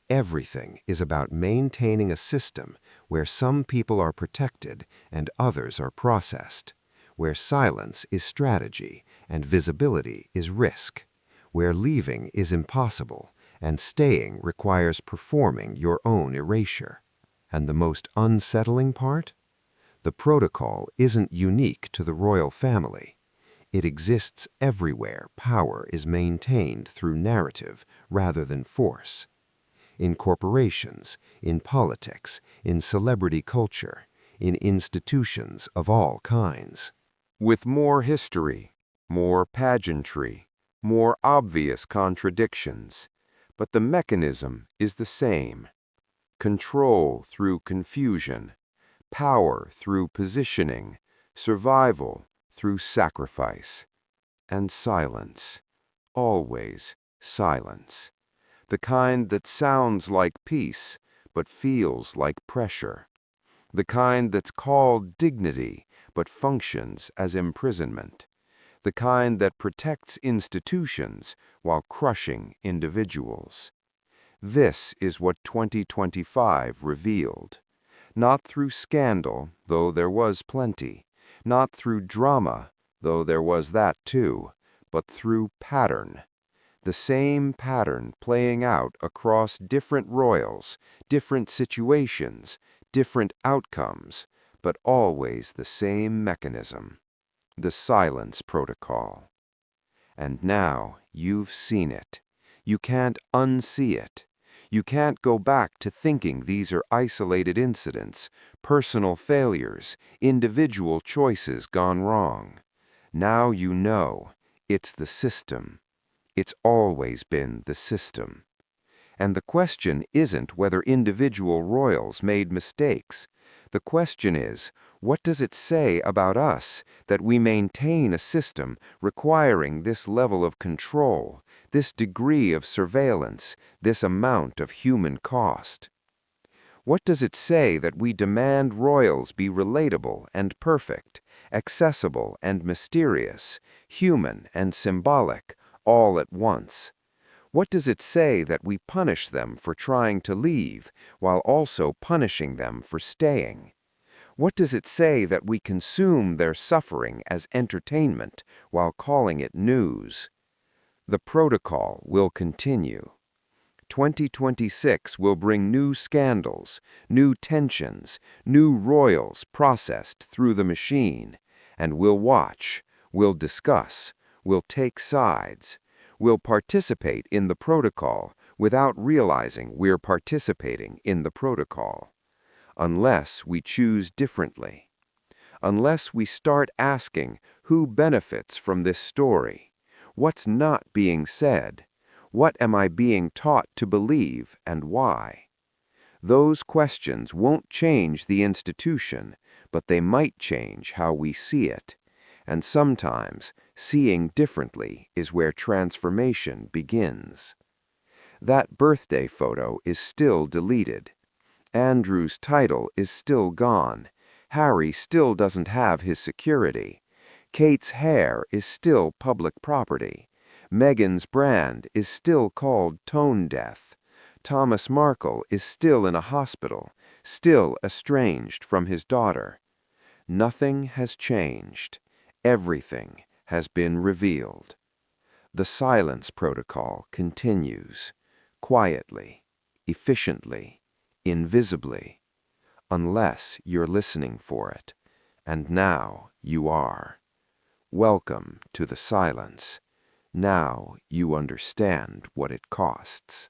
Everything is about maintaining a system where some people are protected and others are processed, where silence is strategy and visibility is risk, where leaving is impossible and staying requires performing your own erasure. And the most unsettling part? The protocol isn't unique to the royal family. It exists everywhere power is maintained through narrative rather than force. In corporations, in politics, in celebrity culture, in institutions of all kinds. With more history, more pageantry, more obvious contradictions, but the mechanism is the same. Control through confusion, power through positioning, survival through sacrifice, and silence, always silence. The kind that sounds like peace, but feels like pressure. The kind that's called dignity, but functions as imprisonment. The kind that protects institutions while crushing individuals. This is what 2025 revealed. Not through scandal, though there was plenty. Not through drama, though there was that too, but through pattern. The same pattern playing out across different royals, different situations, different outcomes, but always the same mechanism. The silence protocol. And now you've seen it. You can't unsee it. You can't go back to thinking these are isolated incidents, personal failures, individual choices gone wrong. Now you know it's the system. It's always been the system. And the question isn't whether individual royals made mistakes. The question is, what does it say about us that we maintain a system requiring this level of control, this degree of surveillance, this amount of human cost? What does it say that we demand royals be relatable and perfect, accessible and mysterious, human and symbolic, all at once? What does it say that we punish them for trying to leave while also punishing them for staying? What does it say that we consume their suffering as entertainment while calling it news? The protocol will continue. 2026 will bring new scandals, new tensions, new royals processed through the machine, and we'll watch, we'll discuss, we'll take sides. We'll participate in the protocol without realizing we're participating in the protocol. Unless we choose differently. Unless we start asking who benefits from this story. What's not being said? What am I being taught to believe and why? Those questions won't change the institution, but they might change how we see it. And sometimes, seeing differently is where transformation begins. That birthday photo is still deleted. Andrew's title is still gone. Harry still doesn't have his security. Kate's hair is still public property. Meghan's brand is still called tone deaf. Thomas Markle is still in a hospital, still estranged from his daughter. Nothing has changed. Everything has been revealed. The silence protocol continues, quietly, efficiently, invisibly, unless you're listening for it, and now you are. Welcome to the silence. Now you understand what it costs.